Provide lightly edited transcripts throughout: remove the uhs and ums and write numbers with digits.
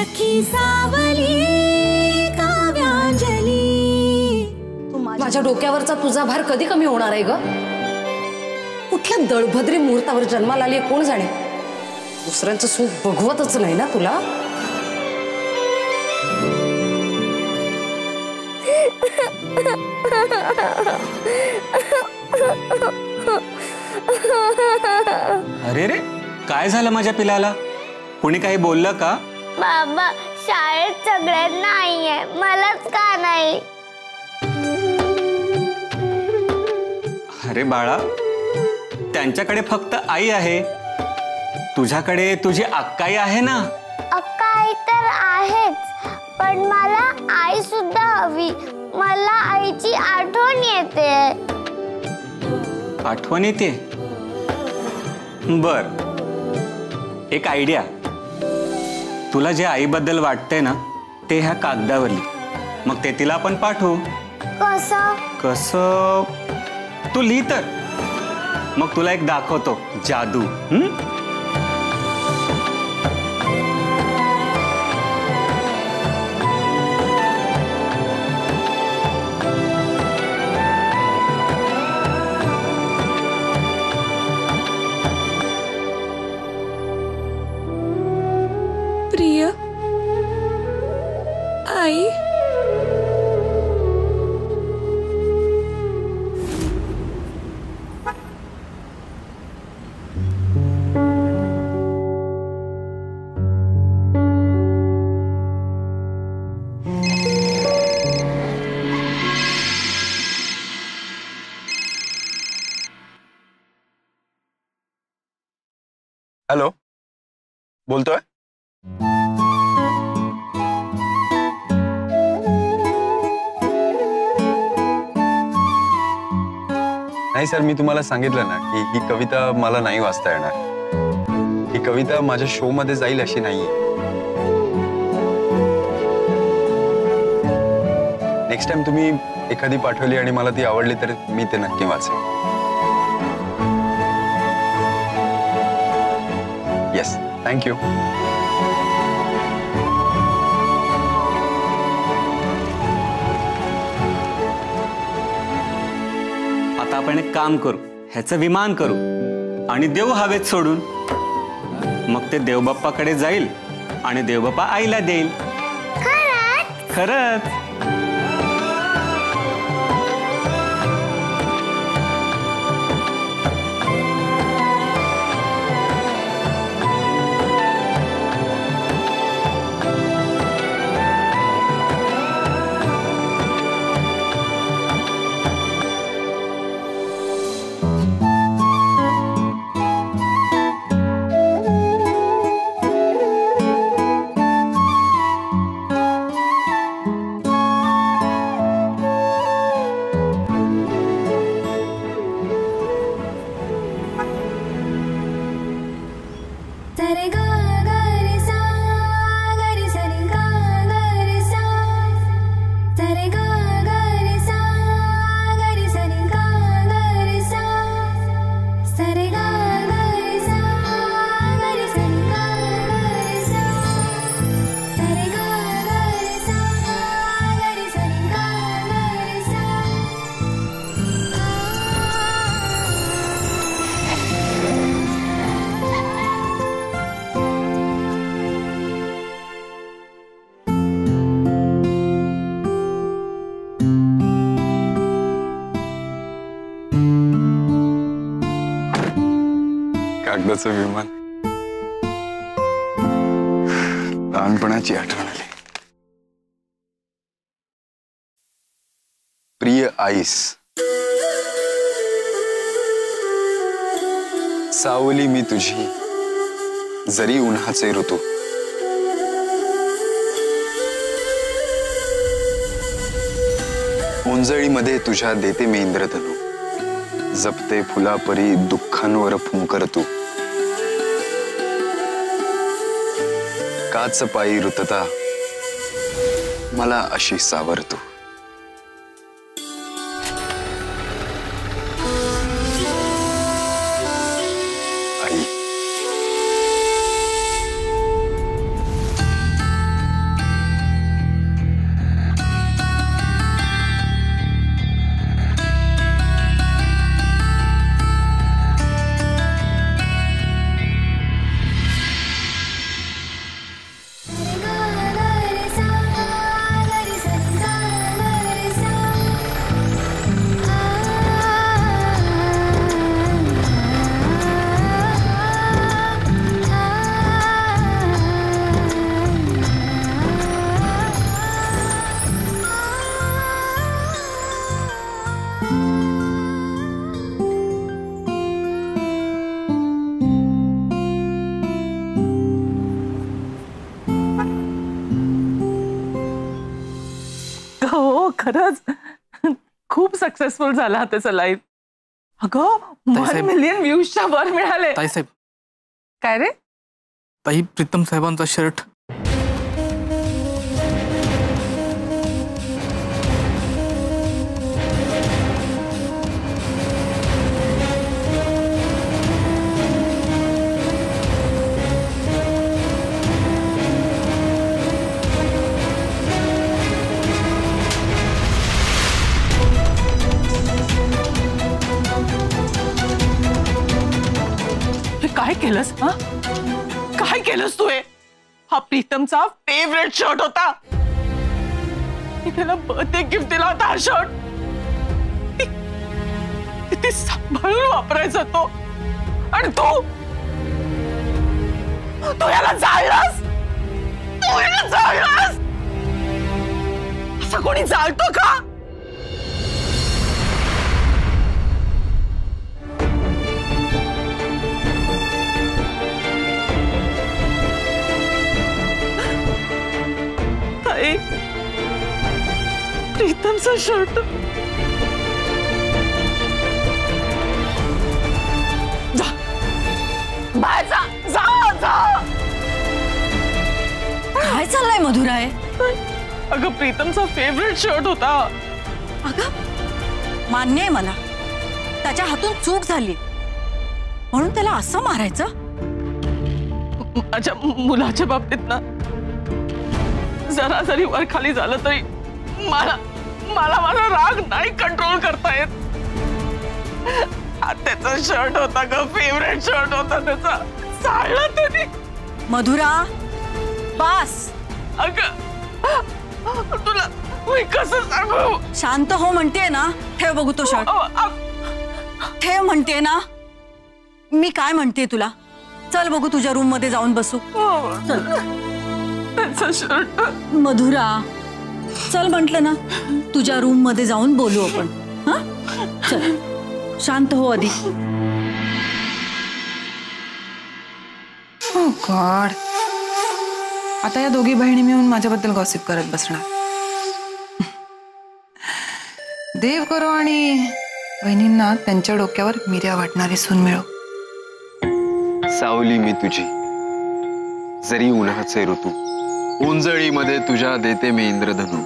सखी सावली काव्यांजली। माझ्या डोक्यावरचा तुझा भार कधी कमी होणार आहे ग? कुठल्या दळभद्री मुहूर्तावर जन्माला आली कोण जाणे? दुसऱ्यांचं सुख बघवतच नाही ना तुला? अरे रे, काय झालं माझ्या पिलाला? कुणी काही बोललं का? बाबा, शाळेत सगळ्यांना नाहीये, मलाच का नाही? अरे बाळा, त्यांच्याकडे फक्त आई आहे, तुझ्याकडे तुझी अक्काई आहे ना? अक्काई तर आहेच, पण मला आई सुद्धा हवी। मला आईची आठवण येते। आठवण येते? बर, एक आयडिया। तुला जे आईबद्दल वाटतंय ना ते ह्या कागदावर लिह, मग ते तिला आपण पाठवू। कसं? कसं? तू लिह तर, मग तुला एक दाखवतो जादू। प्रिय आई, हॅलो, बोलतोय? नाही सर, मी तुम्हाला सांगितलं ना की ही कविता मला नाही वाचता येणार। ही कविता माझ्या शो मध्ये जाईल अशी नाहीये। नेक्स्ट टाइम तुम्ही एखादी पाठवली आणि मला ती आवडली तर मी ते नक्की वाचेन। Yes, thank you. आता आपण एक काम करू, ह्याचं विमान करू आणि देव हवेत सोडून, मग ते देवबाप्पाकडे जाईल आणि देवबाप्पा आईला देईल। खरंच? खरंच। कागदाचं विमान, लहानपणाची आठवण आली। प्रिय आईस, सावली मी तुझी जरी उन्हाचे ऋतू, ओंजळीमध्ये तुझ्या देते मी इंद्रधनू, जपते फुलापरी दुःखांवर फुंकर तू, काच पायी ऋतता मला अशी सावरतू। आई, खरंच खूप सक्सेसफुल झाला हा त्याचा लाईव्ह. अगं 1 मिलियन व्ह्यूजच्या वर मिळाले. ताईसाहेब, काय रे? ताई प्रीतम साहेबांचा शर्ट. काय केलंस? हा काय केलंस तू? हा प्रीतमचा फेवरेट शर्ट होता. मी त्याला बर्थडे गिफ्ट दिला होता हा शर्ट. किती सांभाळून वापरायचा तो. आणि तू याला जाळलास. तू याला जाळलास. असं कोणी जाळतो का? प्रीतमचा शर्ट. जा बाहेर जा जा जा. काय चाललंय मधुराय? अगं प्रीतमचा फेवरेट शर्ट होता. अगं मान्य आहे मला, त्याच्या हातून चूक झाली म्हणून त्याला असं मारायचं? माझ्या मुलाच्या बाबतीत ना जरा जरी वर खाली झालं तरी मला माझा राग नाही कंट्रोल करता येत. त्याचा शर्ट होता ग, फेवरेट शर्ट होता त्याचा. चालला त्याने. मधुरा बास. अगं तुला मी कसं सांगू? शांत हो म्हणतेय ना. ठेव बघू तो शर्ट. ठेव म्हणते ना. मी काय म्हणते तुला? चल बघू तुझ्या रूम मध्ये जाऊन बसू. चल. त्याचा शर्ट. मधुरा चल म्हटलं ना. तुझ्या रूम मध्ये जाऊन बोलू आपण. हा चल. शांत हो आधी. ओ गॉड, आता या दोघी बहिणी मिळून माझ्याबद्दल गॉसिप करत बसणार. देव करो आणि बहिणींना त्यांच्या डोक्यावर मिऱ्या वाटणारी सून मिळो. सावली मी तुझी जरी उन्हाचे ऋतू, ओंजळीमध्ये तुझ्या देते मी इंद्रधनू.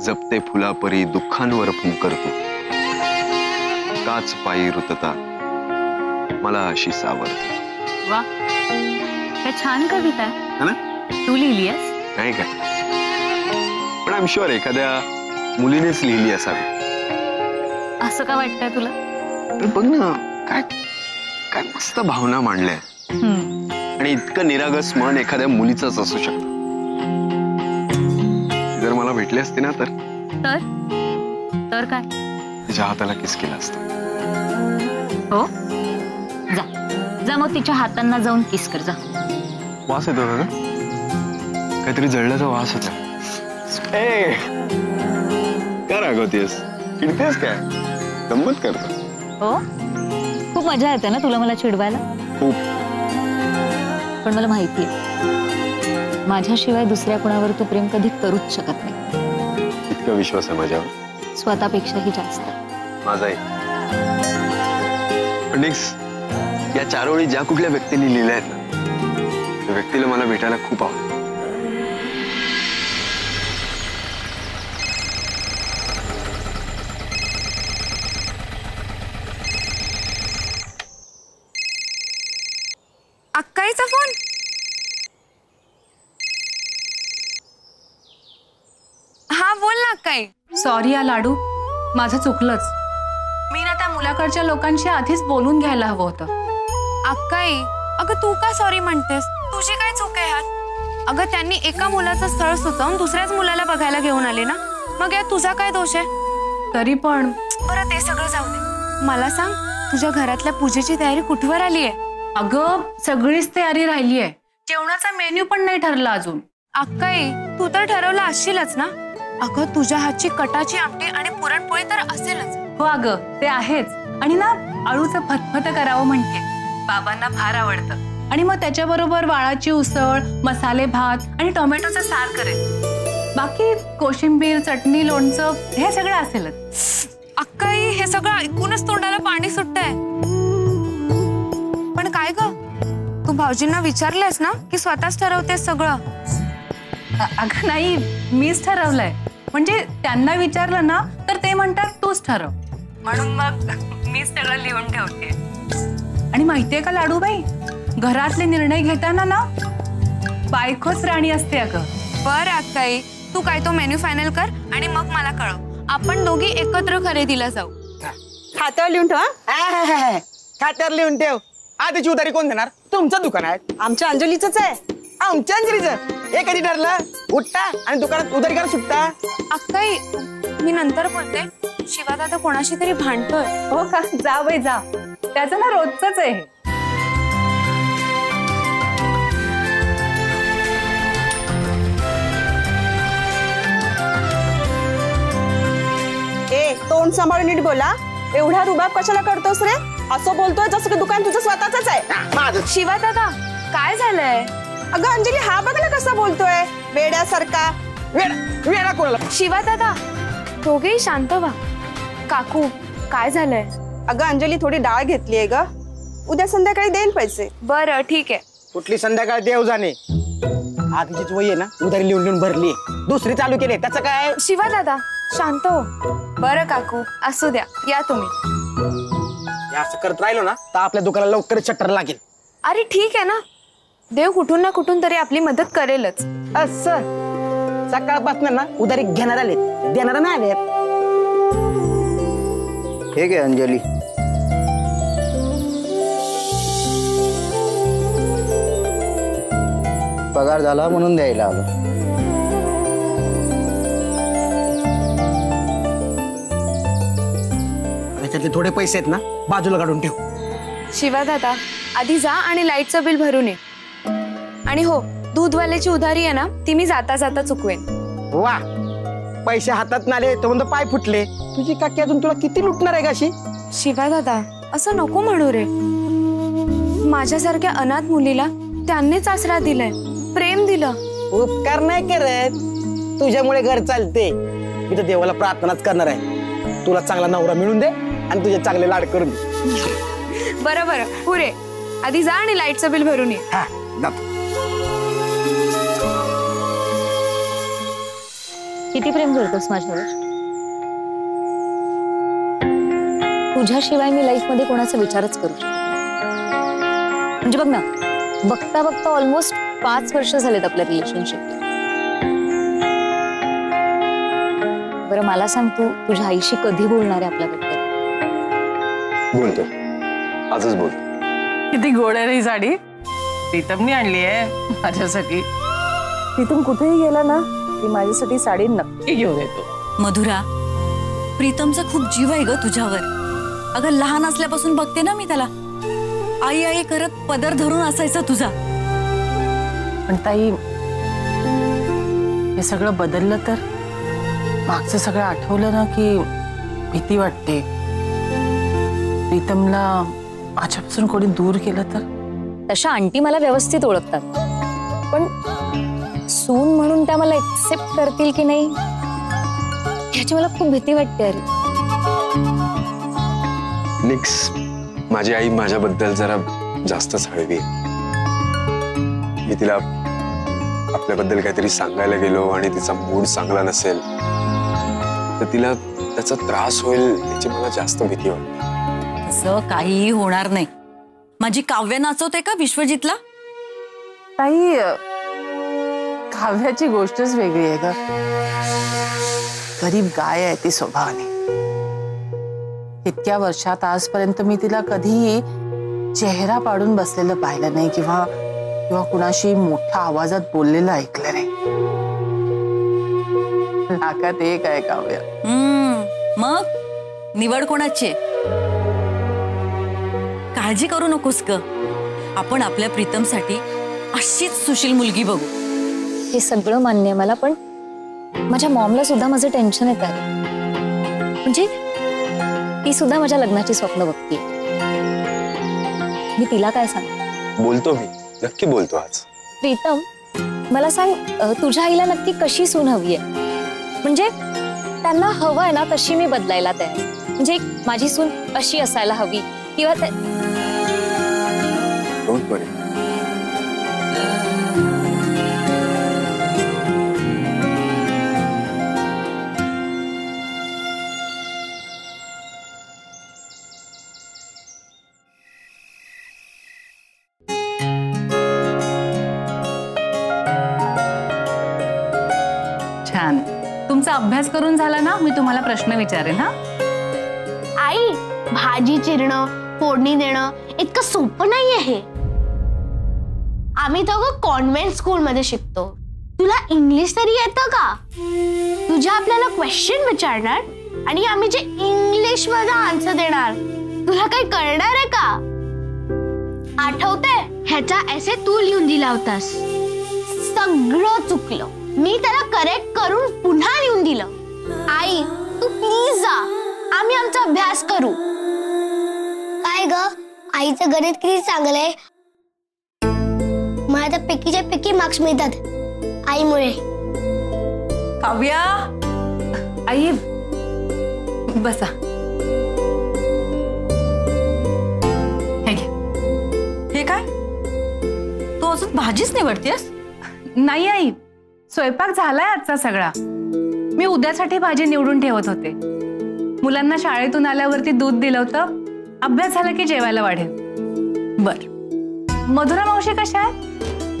जपते फुलापरी दुःखांवर फुंकरतो, काच पायी रुतता मला अशी सावरते. वा, काय छान कविता आहे ना. तू लिहिली आहेस? नाही काय, पण आय एम शुअर एखाद्या मुलीनेच लिहिली असावी. असं का वाटतंय तुला? बघ ना, काय काय मस्त भावना मांडल्या. आणि इतकं निरागस मन एखाद्या मुलीचंच असू शकतं. जर मला भेटली असती ना तर काय? तिच्या हाताला किस केला असतं. हो, जा मग तिच्या हातांना जाऊन किस कर. जा. वास येतो का? काहीतरी जळल्याचा वास होता. का रागवतेस? चिडतेस काय? गंमत करतो. हो, खूप मजा येते ना तुला मला चिडवायला. खूप. पण मला माहितीये माझ्याशिवाय दुसऱ्या कोणावर तू प्रेम कधी करूच शकत नाही. इतका विश्वास आहे माझ्यावर? स्वतःपेक्षाही जास्त. माझाही. पण या 4 ओळी ज्या कुठल्या व्यक्तीने लिहिल्या आहेत ना, त्या व्यक्तीला मला भेटायला खूप आवडतं. अक्काईचा फोन. हा बोल ना अक्काई. सॉरी या लाडू, माझं चुकलंच. मी ना त्या मुलाकडच्या लोकांशी आधीच बोलून घ्यायला हवं होतं. अक्काई, अगं तू का सॉरी म्हणतेस? तुझी काय चूक आहे ह्यात? अगं त्यांनी एका मुलाचं स्थळ सुचवून दुसऱ्याच मुलाला बघायला घेऊन आले ना, मग यात तुझा काय दोष आहे? तरी पण. बरं ते सगळं जाऊ दे. मला सांग, तुझ्या घरातल्या पूजेची तयारी कुठवर आली आहे? अगं सगळीच तयारी राहिली आहे. जेवणाचा मेन्यू पण नाही ठरला अजून. अक्काई, तू तर ठरवलं असशीलच ना? अगं तुझ्या हातची कटाची आमटी आणि पुरणपोळी तर असेलच. हो अगं ते आहेच. आणि ना आळूचं फतफत करावं म्हणते. बाबांना फार आवडतं. आणि मग त्याच्याबरोबर वाळाची उसळ, मसाले भात आणि टोमॅटोचा सार करेल. बाकी कोशिंबीर चटणी लोणचं हे सगळं असेलच. अक्काई हे सगळं ऐकूनच तोंडाला पाणी सुटतंय. पण काय ग, तू भाऊजींना विचारलंयस ना की स्वतःच ठरवतेस सगळं? अगं नाही, मीच ठरवलंय. म्हणजे त्यांना विचारलं ना तर ते म्हणतात तूच ठरव, म्हणून मग मीच सगळं लिहून ठेवते. आणि माहितीये का लाडूबाई, घरातले निर्णय घेताना ना बायकोच राणी असते अगं. बरं अक्काई, तू काय तो मेन्यू फायनल कर आणि मग मला कळव. आपण दोघी एकत्र खरेदीला जाऊ. खात्यावर लिहून ठेव. खात्यावर लिहून ठेव. आधीची उधारी कोण देणार? तुमचं दुकान आहे. आमच्या अंजलीच आहे. आमच्या अंजलीचं हे कधी ठरलं? उठता आणि दुकानात उधारी करा सुटता. अक्काई मी नंतर बोलते. शिवादादा कोणाशी तरी भांडतोय. हो का? जा बाई जा, त्याचं ना रोजच आहे. ए तोंड सांभाळून नीट बोला. एवढा रुबाब कशाला करतोस रे? असं बोलतोय जसं की दुकान तुझं स्वतःच आहे. शिवादादा काय झालंय? अगं अंजली हा बघ ना कसा बोलतोय वेड्यासारखा. वेडा कोणाला? शिवादादा दोघेही शांत व्हा. काकू काय झालंय? अगं अंजली थोडी डाळ घेतलीये ग, उद्या संध्याकाळी देईन पैसे. बरं ठीक आहे. कुठली संध्याकाळ देव जाणे. आधीचीच वही आहे ना उधारी लिहून लिहून भरली, दुसरी चालू केली, त्याचं काय? शिवादादा शांत हो. बरं काकू असू द्या, या तुम्ही. असं करत राहिलो ना तर आपल्या दुकानाला लवकरच शटर लागेल. अरे ठीक आहे ना, देव कुठून ना कुठून तरी आपली मदत करेलच. असं सकाळपासून ना उधारी घेणार आले, देणार नाही आले. हे घे अंजली. पगार झाला म्हणून द्यायला आलो. त्यातले थोडे पैसे आहेत ना बाजूला काढून ठेव. शिवादादा आधी जा आणि लाईटचं बिल भरून ये. आणि हो, दूधवाल्याची उधारी आहे ना ती मी जाता जाता चुकवेन. वा, पैसे हातात नाले तो म्हणतो पाय फुटले. तुझी काकी अजून तुला किती लुटणार आहे काशी? शिवादादा असं नको म्हणू रे. माझ्यासारख्या अनाथ मुलीला त्यांनीच आसरा दिलाय, प्रेम दिलं. उपकार नाही करत, तुझ्यामुळे घर चालते. मी तर देवाला प्रार्थनाच करणार आहे, तुला चांगला नवरा मिळून दे आणि तुझे चांगले लाड करून दे. बरं बरं पुरे, आधी जा आणि लाईटचं बिल भरून ये. हा किती प्रेम करतोस माझ्यावर? तुझ्याशिवाय मी लाईफ मध्ये कोणाचा विचारच करू शकते. म्हणजे बघ ना, बघता बघता ऑलमोस्ट 5 वर्ष झालेत आपल्या रिलेशनशिपला. बरं मला सांग, तू तुझ्या आईशी कधी बोलणार आहे आपल्याबद्दल? बोलतो, आजच बोल. किती गोड आहे रे साडी. प्रीतमने आणली आहे माझ्यासाठी. तिथून कुठेही गेला ना ती माझ्यासाठी साडी नक्की घेऊन येतो. मधुरा, प्रीतमचा खूप जीव आहे ग तुझ्यावर. अगं लहान असल्यापासून बघते ना मी त्याला, आई आई करत पदर धरून असायचा तुझा. पण ताई हे सगळं बदललं तर? मागचं सगळं आठवलं ना की भीती वाटते. प्रीतमला माझ्यापासून कोणी दूर केलं तर? तशा आंटी मला व्यवस्थित ओळखतात, पण सून म्हणून त्या मला एक्सेप्ट करतील की नाही ह्याची मला खूप भीती वाटते. अरे निक्स, माझी आई माझ्याबद्दल जरा जास्तच हळवी आहे. मी तिला आपल्याबद्दल काहीतरी सांगायला गेलो आणि तिचा मूड चांगला नसेल तर तिला त्याचा त्रास होईल याची मला जास्त भीती वाटते. असं काहीही होणार नाही. माझी काव्य नाचवते का विश्वजितला? ताई काव्याची गोष्टच वेगळी आहे ग. गरीब गाय आहे ती स्वभावाने. इतक्या वर्षात आजपर्यंत मी तिला कधीही चेहरा पाडून बसलेलं पाहिलं नाही किंवा कुणाशी मोठ्या आवाजात बोललेलं ऐकलं नाही. नाकात एक आहे काव्य. मग निवड कोणाची? काळजी करू नकोस ग. आपण आपल्या प्रीतमसाठी अशीच सुशील मुलगी बघू. हे सगळं मान्य आहे मला, पण माझ्या मॉमला सुद्धा माझं टेन्शन येत आहे. म्हणजे ती सुद्धा माझ्या लग्नाची स्वप्न बघते. मी तिला काय सांगू? बोलतो, मी नक्की बोलतो आज. प्रीतम, मला सांग, तुझ्या आईला नक्की कशी सून हवी आहे? म्हणजे त्यांना हवं आहे ना तशी मी बदलायला तयार. म्हणजे माझी सून अशी असायला हवी किंवा डोंट वरी. छान. तुमचा अभ्यास करून झाला ना, मी तुम्हाला प्रश्न विचारेन. हा आई, भाजी चिरणं, फोडणी देणं इतकं सोपं नाहीये हे. आम्ही दोघं कॉन्व्हेंट स्कूल मध्ये शिकतो. तुला इंग्लिश तरी येतं का? तुझ्या आपल्याला क्वेश्चन विचारणार आणि आम्ही जे इंग्लिश मध्ये आन्सर देणार, तुला काही कळणार आहे का? आठवतंय ह्याचा एसे तू लिहून दिला होतास. सगळं चुकलं. मी त्याला करेक्ट करून पुन्हा लिहून दिलं. आई, तू प्लीज जा, आम्ही आमचा अभ्यास करू. काय ग, आईचं गणित किती चांगलंय. मला तर पैकीच्या पैकी मार्क्स मिळतात आईमुळे. काव्या, आई बसा. हे घे. हे काय, तू अजून भाजीच निवडतेस? नाही आई, स्वयंपाक झालाय आजचा सगळा. मी उद्यासाठी भाजी निवडून ठेवत होते. मुलांना शाळेतून आल्यावरती दूध दिलं होतं. अभ्यास झाला की जेवायला वाढेल. बर, मधुरा मावशी कशा आहे?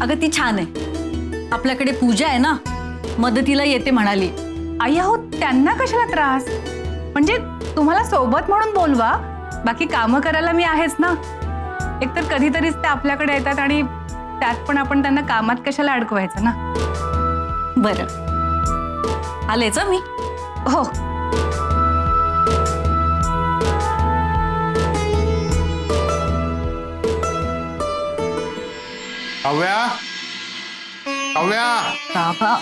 अगं ती छान आहे. आपल्याकडे पूजा आहे ना, मदतीला येते म्हणाली. आई हो, त्यांना कशाला त्रास? म्हणजे तुम्हाला सोबत म्हणून बोलवा, बाकी कामं करायला मी आहेच ना. एकतर कधीतरीच ते आपल्याकडे येतात आणि त्यात पण आपण त्यांना कामात कशाला अडकवायचं ना. बरं, आलेच मी. हो. काव्या, काव्या. बाबा,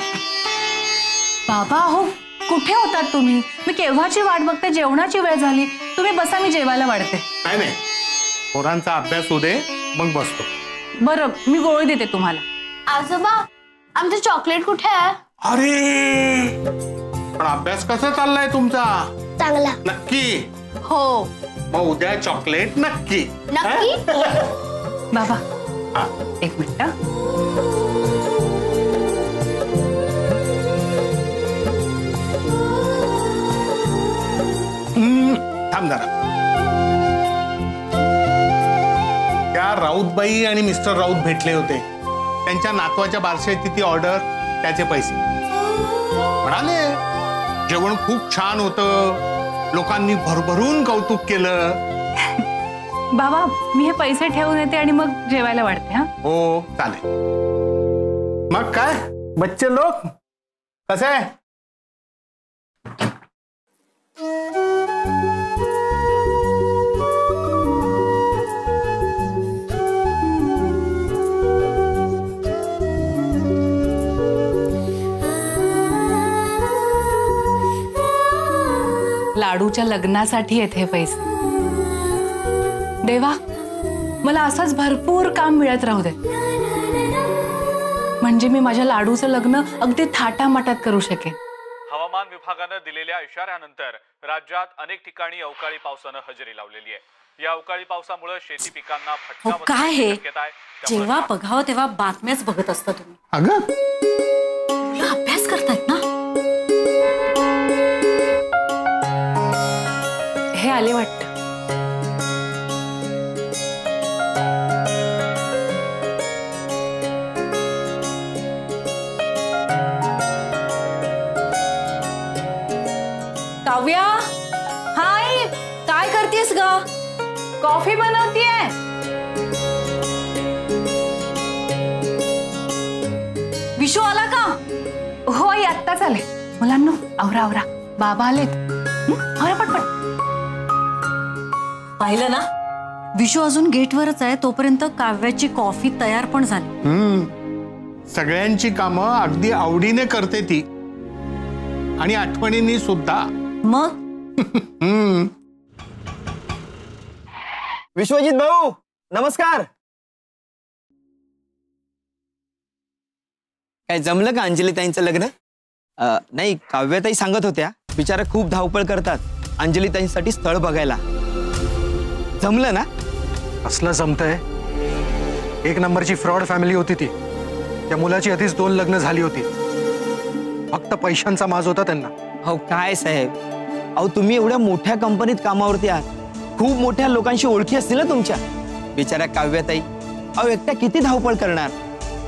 बाबा हो, कुठे होतात तुम्ही? मी केव्हाची वाट बघते. जेवणाची वेळ झाली. तुम्ही बसा, मी जेवायला वाढते. नाही, पोरांचा अभ्यास होऊ दे, मग बसतो. बरं, मी गोळी देते तुम्हाला. आजोबा, आमचं चॉकलेट कुठे आहे? अरे, पण अभ्यास कसा चाललाय तुमचा? चांगला. नक्की? हो. मग उद्या चॉकलेट नक्की. नक्की. बाबा, एक मिनिट. थांब जरा. त्या राऊतबाई आणि मिस्टर राऊत भेटले होते. त्यांच्या नातवाच्या बारशाची ती ऑर्डर, त्याचे पैसे. म्हणाले जेवण खूप छान होतं, लोकांनी भरभरून कौतुक केलं. बाबा, मी हे पैसे ठेवून येते आणि मग जेवायला वाढते. हा, हो चालेल. मग काय बच्चे लोक, कसं आहे? लाडूच्या लग्नासाठी येथे पैसे. देवा, मला असंच भरपूर काम मिळत राहू दे, म्हणजे मी माझ्या लाडूचं लग्न अगदी थाटामाटात करू शकेन. हवामान विभागानं दिलेल्या इशाऱ्यानंतर राज्यात अनेक ठिकाणी अवकाळी पावसानं हजेरी लावलेली आहे. या अवकाळी पावसामुळे शेती पिकांना फटका काय हे, शक्यता आहे. जेव्हा बघावं तेव्हा बातम्याच बघत असता तुम्ही. अगं, तुला अभ्यास करतायत ना? हे आले वाटतं. काव्या, हाय, काय करतेस ग? कॉफी बनवतीये. विशू आला का? हो आई, आत्ताच आले. मुलांनो, आवरा आवरा, बाबा आलेत. आवरा पटपट. पाहिलं ना, विशू अजून गेटवरच आहे. तोपर्यंत काव्याची कॉफी तयार पण झाली. सगळ्यांची कामं अगदी आवडीने करते ती, आणि आठवणींनी सुद्धा. मग विश्वजित भाऊ, नमस्कार. काय जमलं का अंजलीताईंचं लग्न? नाही, काव्यताई सांगत होत्या बिचारा खूप धावपळ करतात अंजलीताईंसाठी स्थळ बघायला. जमलं ना? असलं जमतंय. एक नंबरची फ्रॉड फॅमिली होती ती. त्या मुलाची आधीच 2 लग्न झाली होती. फक्त पैशांचा माज होता त्यांना. हो काय साहेब, अहो तुम्ही एवढ्या मोठ्या कंपनीत कामावरती आहात, खूप मोठ्या लोकांशी ओळखी असतील ना तुमच्या. बिचारा काव्यताई अहो एकट्या किती धावपळ करणार.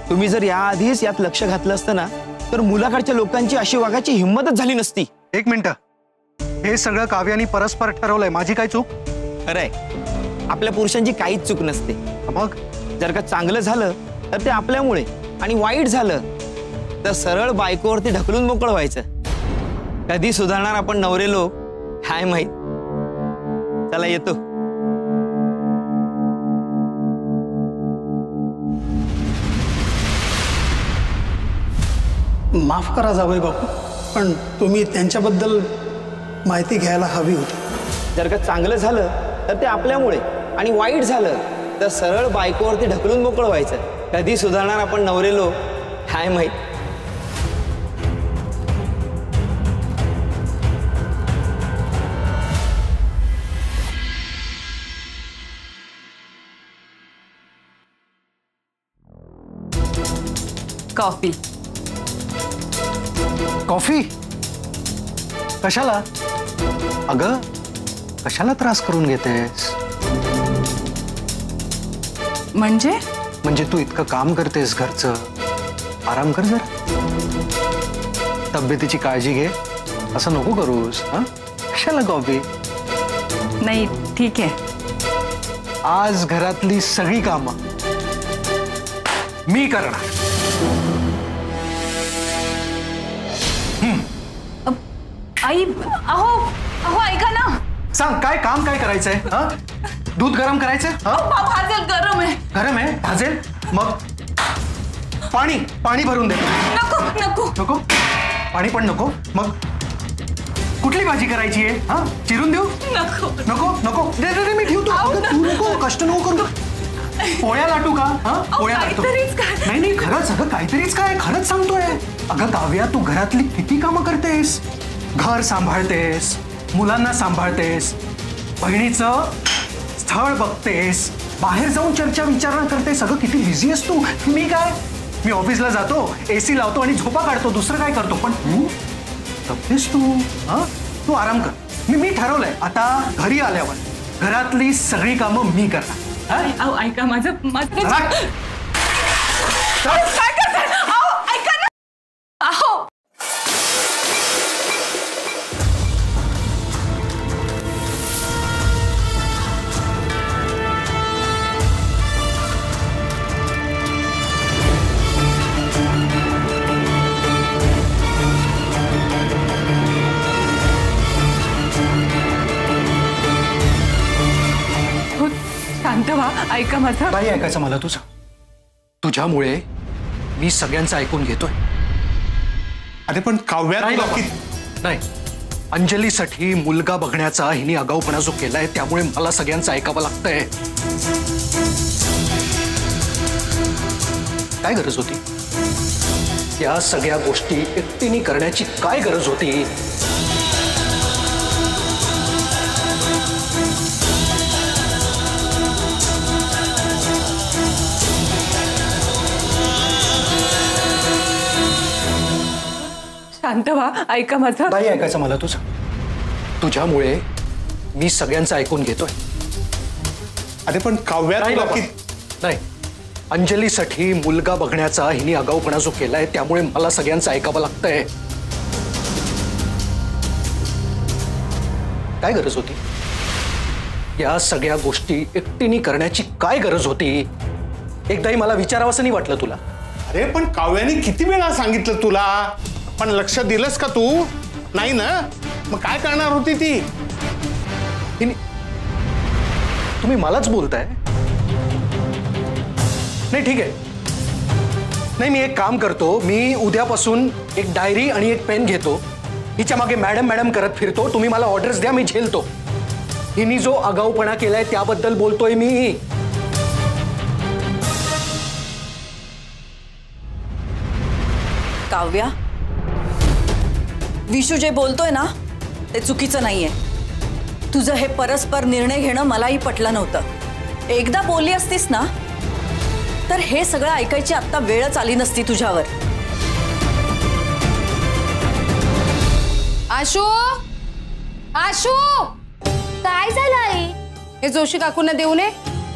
तुम्ही जर याआधीच यात लक्ष घातलं असतं ना तर मुलाकडच्या लोकांची अशी वागायची हिंमतच झाली नसती. 1 मिनिट, हे सगळं काव्यानी परस्पर ठरवलंय. माझी काय चूक? खरंय, आपल्या पुरुषांची काहीच चूक नसते. मग जर का चांगलं झालं तर ते आपल्यामुळे, आणि वाईट झालं तर सरळ बायकोवरती ढकलून मोकळं व्हायचं. कधी सुधारणार आपण नवरे लोक काय माहित. चला येतो. माफ करा जावई बापू, पण तुम्ही त्यांच्याबद्दल माहिती घ्यायला हवी होती. जर का चांगलं झालं तर ते आपल्यामुळे, आणि वाईट झालं तर सरळ बायकोवरती ढकलून मोकळं व्हायचं. कधी सुधारणार आपण नवरे लोक काय माहित. कॉफी. कॉफी? कशाला? अगं कशाला त्रास करून घेतेस? म्हणजे तू इतकं काम करतेस घरचं, आराम कर जरा. तब्येतीची काळजी घे, असं नको करूस. हा, कशाला कॉफी? नाही ठीक आहे. आज घरातली सगळी कामं मी करणार. आई अहो अहो ऐका ना. सांग काय काम काय करायचंय? हा, दूध गरम करायचंय? भाजेल. गरम आहे. गरम आहे? भाजेल? मग पाणी पाणी भरून दे. नको नको नको, पाणी पण नको. मग कुठली भाजी करायची आहे? हा, चिरून देऊ? नको नको नको, दे दे, मी ठेवतो. तू नको, कष्ट नको करू. पोळ्या लाटू का? हा, पोळ्या लाटू. नाही नाही, खरंच. अगं काहीतरीच काय, खरंच सांगतोय. अगं काव्या, तू घरातली किती कामं करतेस. घर सांभाळतेस, मुलांना सांभाळतेस, बहिणीचं स्थळ बघतेस, बाहेर जाऊन चर्चा विचारणा करतेस. सगळं किती बिझी असतो. मी काय, मी ऑफिसला जातो, AC लावतो आणि झोपा काढतो, दुसरं काय करतो. पण तू तब्येस तू. हा, तू आराम कर. मी ठरवलंय आता घरी आल्यावर घरातली सगळी कामं मी करणार. अहो ऐका माझं काय करताय? अहो ऐका ना. अहो शांत व्हा. ऐका माझं. नाही ऐकायचं मला तुझं. तुझ्यामुळे मी सगळ्यांचं ऐकून घेतोय. अरे पण काव्या नाही, अंजलीसाठी मुलगा बघण्याचा हिने आगाऊपणा जो केलाय त्यामुळे मला सगळ्यांचं ऐकावं लागतंय. काय गरज होती या सगळ्या गोष्टी एकटीने करण्याची? काय गरज होती? शांत व्हा. ऐका माझं. नाही ऐकायचं मला तुझं. तुझ्यामुळे मी सगळ्यांचं ऐकून घेतोय. अरे पण काव्या नाही, अंजलीसाठी मुलगा बघण्याचा हिने आगाऊपणा जो केलाय त्यामुळे मला सगळ्यांचं ऐकावं लागतंय. काय गरज होती या सगळ्या गोष्टी एकटीने करण्याची? काय गरज होती? एकदाही मला विचारावंसं नाही वाटलं तुला? अरे पण काव्याने किती वेळा सांगितलं तुला, पण लक्ष दिलंस का तू? नाही ना, मग काय करणार होती ती? तुम्ही मलाच बोलताय? नाही ठीक आहे. नाही, मी एक काम करतो. मी उद्यापासून एक डायरी आणि एक पेन घेतो, हिच्या मागे मॅडम मॅडम करत फिरतो. तुम्ही मला ऑर्डर्स द्या, मी झेलतो. हिनी जो आगाऊपणा केलाय त्याबद्दल बोलतोय मी. काव्या, विशू जे बोलतोय ना ते चुकीचं नाहीये. तुझं हे परस्पर निर्णय घेणं मलाही पटलं नव्हतं. एकदा बोलली असतीस ना तर हे सगळं ऐकायची आता वेळच आली नसती तुझ्यावर. आशू, आशू, काय झालं आई? हे जोशी काकूंना देऊ नये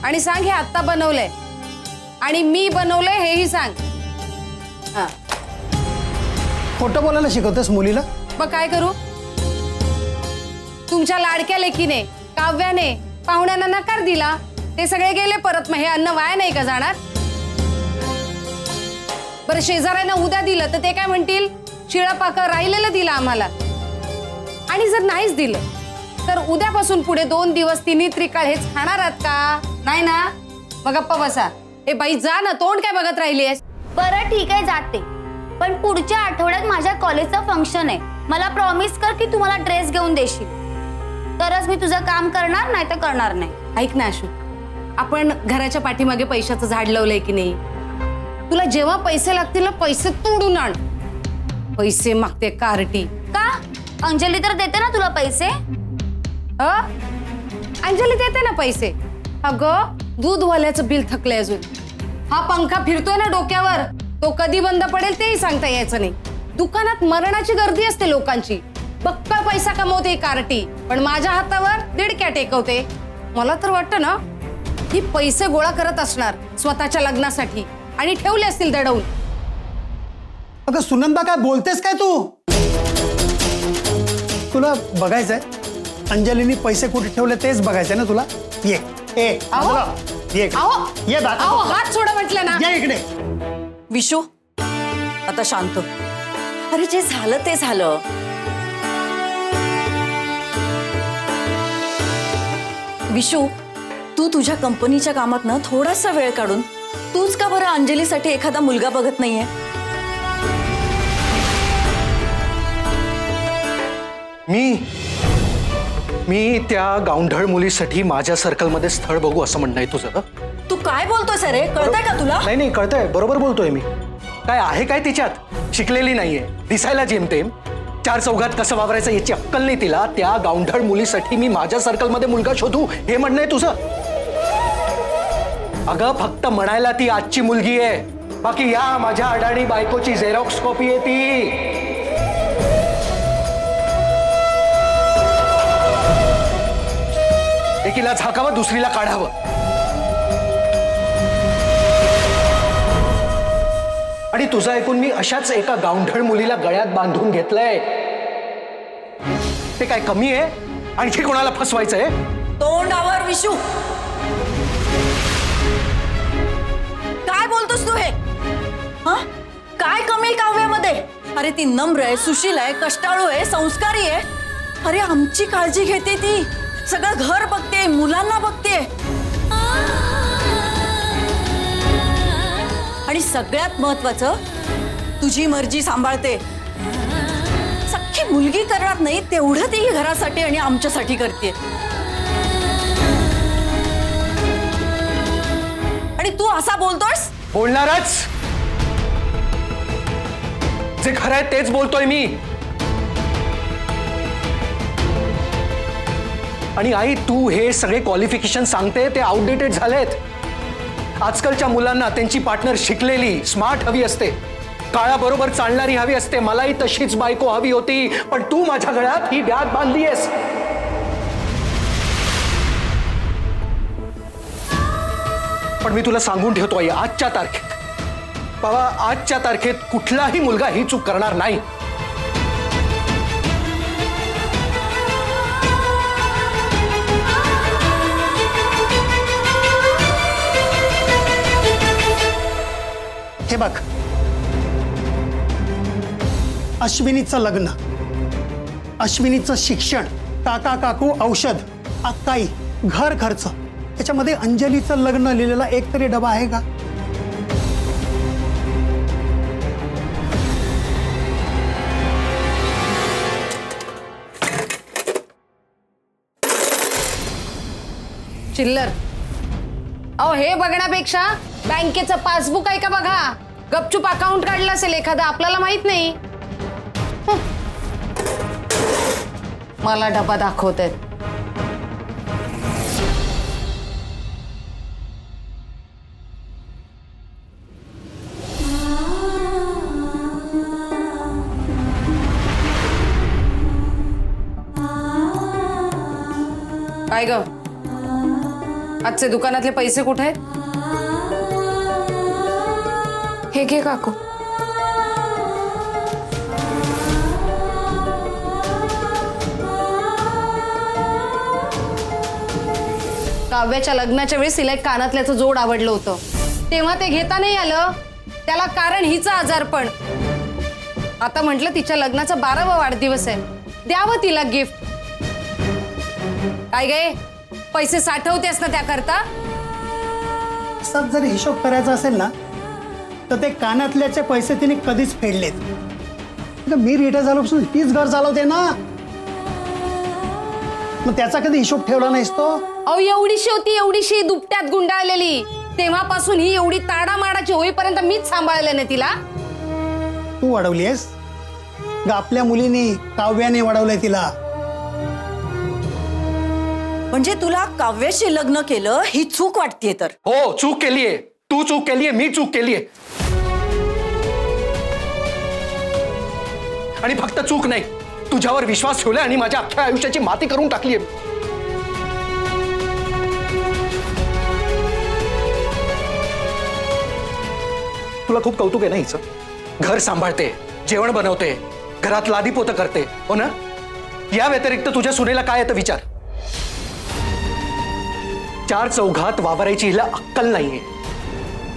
आणि सांग हे आत्ता बनवलंय आणि मी बनवलंय हेही सांग. हा, खोटं बोलायला शिकवतेस मुलीला? मग काय करू? तुमच्या लाडक्या लेकीने काव्याने पाहुण्यांना नकार दिला, ते सगळे गेले परत. मग हे अन्न वाया नाही का जाणार? बरं, शेजाऱ्यांना उद्या दिलं तर ते काय म्हणतील? शिळा पाका राहिलेलं दिलं आम्हाला. आणि जर नाहीच दिलं तर उद्यापासून पुढे 2 दिवस तिन्ही त्रिकाळ हेच खाणार आहात का? नाही ना? मग गप्पा बसा. हे बाई जा ना, तोंड काय बघत राहिलीयस? बरं ठीक आहे, जाते. पण पुढच्या आठवड्यात माझ्या कॉलेजचं फंक्शन आहे. मला प्रॉमिस कर की तू मला ड्रेस घेऊन देशील, तरच मी तुझं काम करणार, नाही तर करणार नाही. ऐक ना आशू, आपण घराच्या पाठीमागे पैशाचं झाड लावलंय की नाही? तुला जेव्हा पैसे लागतील ना पैसे तोडून आण. पैसे मागते कार्टी का? अंजली तर देते ना तुला पैसे. अंजली देते ना पैसे. अगं, दूधवाल्याचं बिल थकलंय अजून. हा पंखा फिरतोय ना डोक्यावर, तो कधी बंद पडेल तेही सांगता यायचं नाही. दुकानात मरणाची गर्दी असते लोकांची. बक्कळ पैसा कमवते कार्टी, पण माझ्या हातावर दीडक्या टेकवते. मला तर वाटतं ना ही पैसे गोळा करत असणार स्वतःच्या लग्नासाठी आणि ठेवले असतील दडवून. अगं सुनंदा, काय बोलतेस काय तू? तुला बघायचंय अंजलीने पैसे कुठे ठेवले तेच बघायचंय ना तुला? ये ये हात सोडा म्हटलं ना. या इकडे. विशू, आता शांत. अरे जे झालं ते झालं. विशू, तू तुझ्या कंपनीच्या कामात ना थोडासा वेळ काढून तूच का बरं अंजलीसाठी एखादा मुलगा बघत नाहीये? मी त्या गावंढळ मुलीसाठी माझ्या सर्कलमध्ये स्थळ बघू असं म्हणणं आहे तुझं? तू काय बोलतोस रे? कळतंय का तुला? नाही कळतंय, बरोबर बोलतोय मी. काय आहे काय तिच्यात? शिकलेली नाहीये, दिसायला जेमतेम, 4 चौघात कसं वावरायचं याची अक्कल नाही तिला. त्या गावंढळ मुलीसाठी मी माझ्या सर्कलमध्ये मुलगा शोधू हे म्हणणं आहे तुझं? अगं फक्त म्हणायला ती आजची मुलगी आहे, बाकी या माझ्या अडाणी बायकोची झेरॉक्स कॉपी आहे ती. एकीला झाकावं, दुसरीला काढावं. आणि तुझं ऐकून मी अशाच एका गावंढळ मुलीला गळ्यात बांधून घेतलंय. ते काय कमी आहे? आणखी कोणाला फसवायचंय? तोंडावर विशू, काय बोलतोस तू हे? हा, काय कमी काव्यामध्ये? अरे ती नम्र आहे, सुशील आहे, कष्टाळू आहे, संस्कारी आहे. अरे आमची काळजी घेते ती, सगळं घर बघते, मुलांना बघते, आणि सगळ्यात महत्वाचं तुझी मर्जी सांभाळते. सख्खी मुलगी करणार नाही तेवढं ती घरासाठी आणि आमच्यासाठी करते. आणि तू असा बोलतोयस? बोलणारच. जे खरं आहे तेच बोलतोय मी. आणि आई, तू हे सगळे क्वालिफिकेशन सांगते ते आउटडेटेड झालेत. आजकालच्या मुलांना त्यांची पार्टनर शिकलेली, स्मार्ट हवी असते, काळाबरोबर चालणारी हवी असते. मलाही तशीच बायको हवी होती, पण तू माझ्या गळ्यात ही व्याध बांधलीयस. पण मी तुला सांगून ठेवतो आई, आजच्या तारखेत बाबा, आजच्या तारखेत कुठलाही मुलगा ही चूक करणार नाही. हे बघ, अश्विनीचं लग्न, अश्विनीचं शिक्षण, काका काकू औषध, अक्काई, घर खर्च, याच्यामध्ये अंजलीचं लग्न लिहिलेला एक तरी डबा आहे का? चिल्लर. अहो, हे बघण्यापेक्षा बँकेचं पासबुक आहे का बघा. गपचूप अकाउंट काढलं असेल एखादं, आपल्याला माहित नाही. मला डबा दाखवतायत. काय ग, आजचे दुकानातले पैसे कुठे आहेत? हे घे काकू. काव्याच्या लग्नाच्या वेळेस तिला एक कानातल्याचं जोड आवडलं होतं, तेव्हा ते घेता नाही आलं. त्याला कारण हिचा आजारपण. आता म्हटलं तिच्या लग्नाचा 12वा वाढदिवस आहे, द्यावं तिला गिफ्ट. काय गे, पैसे साठवतेस ना त्याकरता? असाच जर हिशोब करायचा असेल ना तर ते कानातल्याचे पैसे तिने कधीच फेडलेत. मी रिटायर झाल्यापासून तीच घर चालवते ना, मग त्याचा कधी हिशोब ठेवला नाहीस तो? अहो एवढीशी होती, एवढीशी दुपट्यात गुंडाळलेली. तेव्हापासून ही एवढी ताडामाडाची होईपर्यंत मीच सांभाळले नाही तिला. तू वाढवलीयस ग, आपल्या मुलीने काव्याने वाढवलंय तिला. म्हणजे तुला काव्याशी लग्न केलं ही चूक वाटतेय तर? हो, चूक केलीये. तू चूक केलीये, मी चूक केलीये. आणि फक्त चूक नाही, तुझ्यावर विश्वास ठेवलाय आणि माझ्या अख्ख्या आयुष्याची माती करून टाकलीये. तुला खूप कौतुक आहे ना हिचं? घर सांभाळते, जेवण बनवते, घरात लादीपोतं करते, हो ना? या व्यतिरिक्त तुझ्या सुनेला काय येतं विचार? चार चौघात वावरायची हिला अक्कल नाहीये.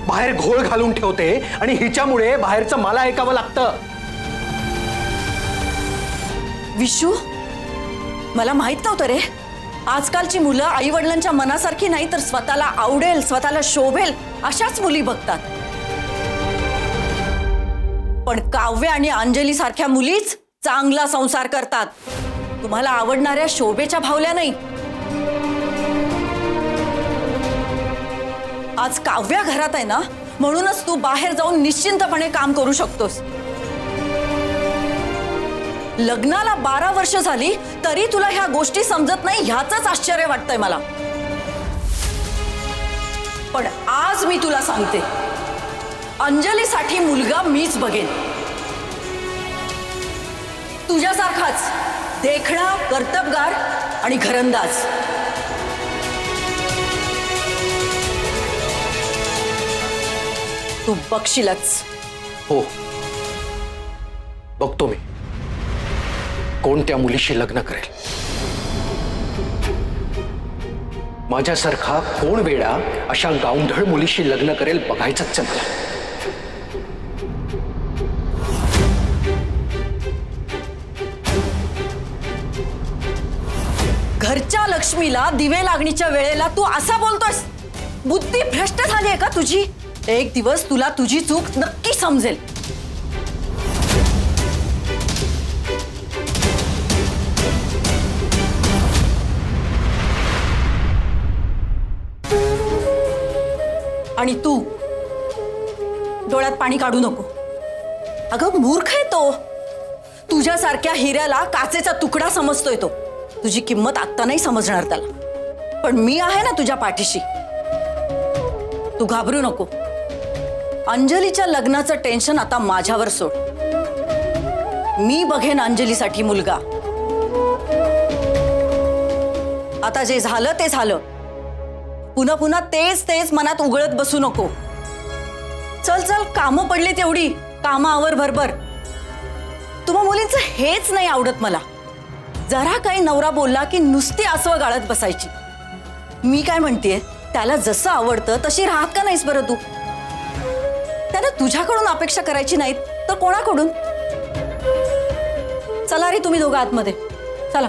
बाहेर घोळ घालून ठेवते आणि हिच्यामुळे बाहेरचं मला ऐकावं लागतं. विशू, मला माहित नव्हतं रे. आजकालची मुलं आई वडिलांच्या मनासारखी नाही तर स्वतःला आवडेल, स्वतःला शोभेल अशाच मुली बघतात. पण काव्य आणि अंजली सारख्या मुलीच चांगला संसार करतात. तुम्हाला आवडणाऱ्या शोभेच्या भावल्या नाही. आज काव्या घरात आहे ना, म्हणूनच तू बाहेर जाऊन निश्चिंतपणे काम करू शकतोस. लग्नाला 12 वर्ष झाली तरी तुला ह्या गोष्टी समजत नाही, ह्याचंच आश्चर्य वाटतंय मला. पण आज मी तुला सांगते, अंजलीसाठी मुलगा मीच बघेन. तुझ्यासारखाच देखणा, कर्तबगार आणि घरंदाज. तू बघशीलच. हो, बघतो मी कोणत्या मुलीशी लग्न करेल. माझ्यासारखा कोण वेडा अशा गावंढळ मुलीशी लग्न करेल बघायचंच मला. घरच्या लक्ष्मीला दिवे लागणीच्या वेळेला तू असा बोलतोस? बुद्धी भ्रष्ट झाली आहे का तुझी? एक दिवस तुला तुझी चूक नक्की समजेल. आणि तू डोळ्यात पाणी काढू नको. अगं मूर्ख आहे तो. तुझ्यासारख्या हिऱ्याला काचेचा तुकडा समजतोय तो. तुझी किंमत आत्ता नाही समजणार त्याला. पण मी आहे ना तुझ्या पाठीशी. तू घाबरू नको. अंजलीच्या लग्नाचं टेन्शन आता माझ्यावर सोड. मी बघेन अंजलीसाठी मुलगा. आता जे झालं ते झालं. पुन्हा पुन्हा तेच तेच मनात उघळत बसू नको. चल चल, कामं पडली तेवढी कामावर भरभर. तुम्हा मुलींचं हेच नाही आवडत मला. जरा काही नवरा बोलला की नुसती आसवं गाळत बसायची. मी काय म्हणतेय, त्याला जसं आवडतं तशी राहत का नाहीस बरं तू? त्याला तुझ्याकडून अपेक्षा करायची नाहीत तर कोणाकडून? चला रे तुम्ही दोघं आतमध्ये चला.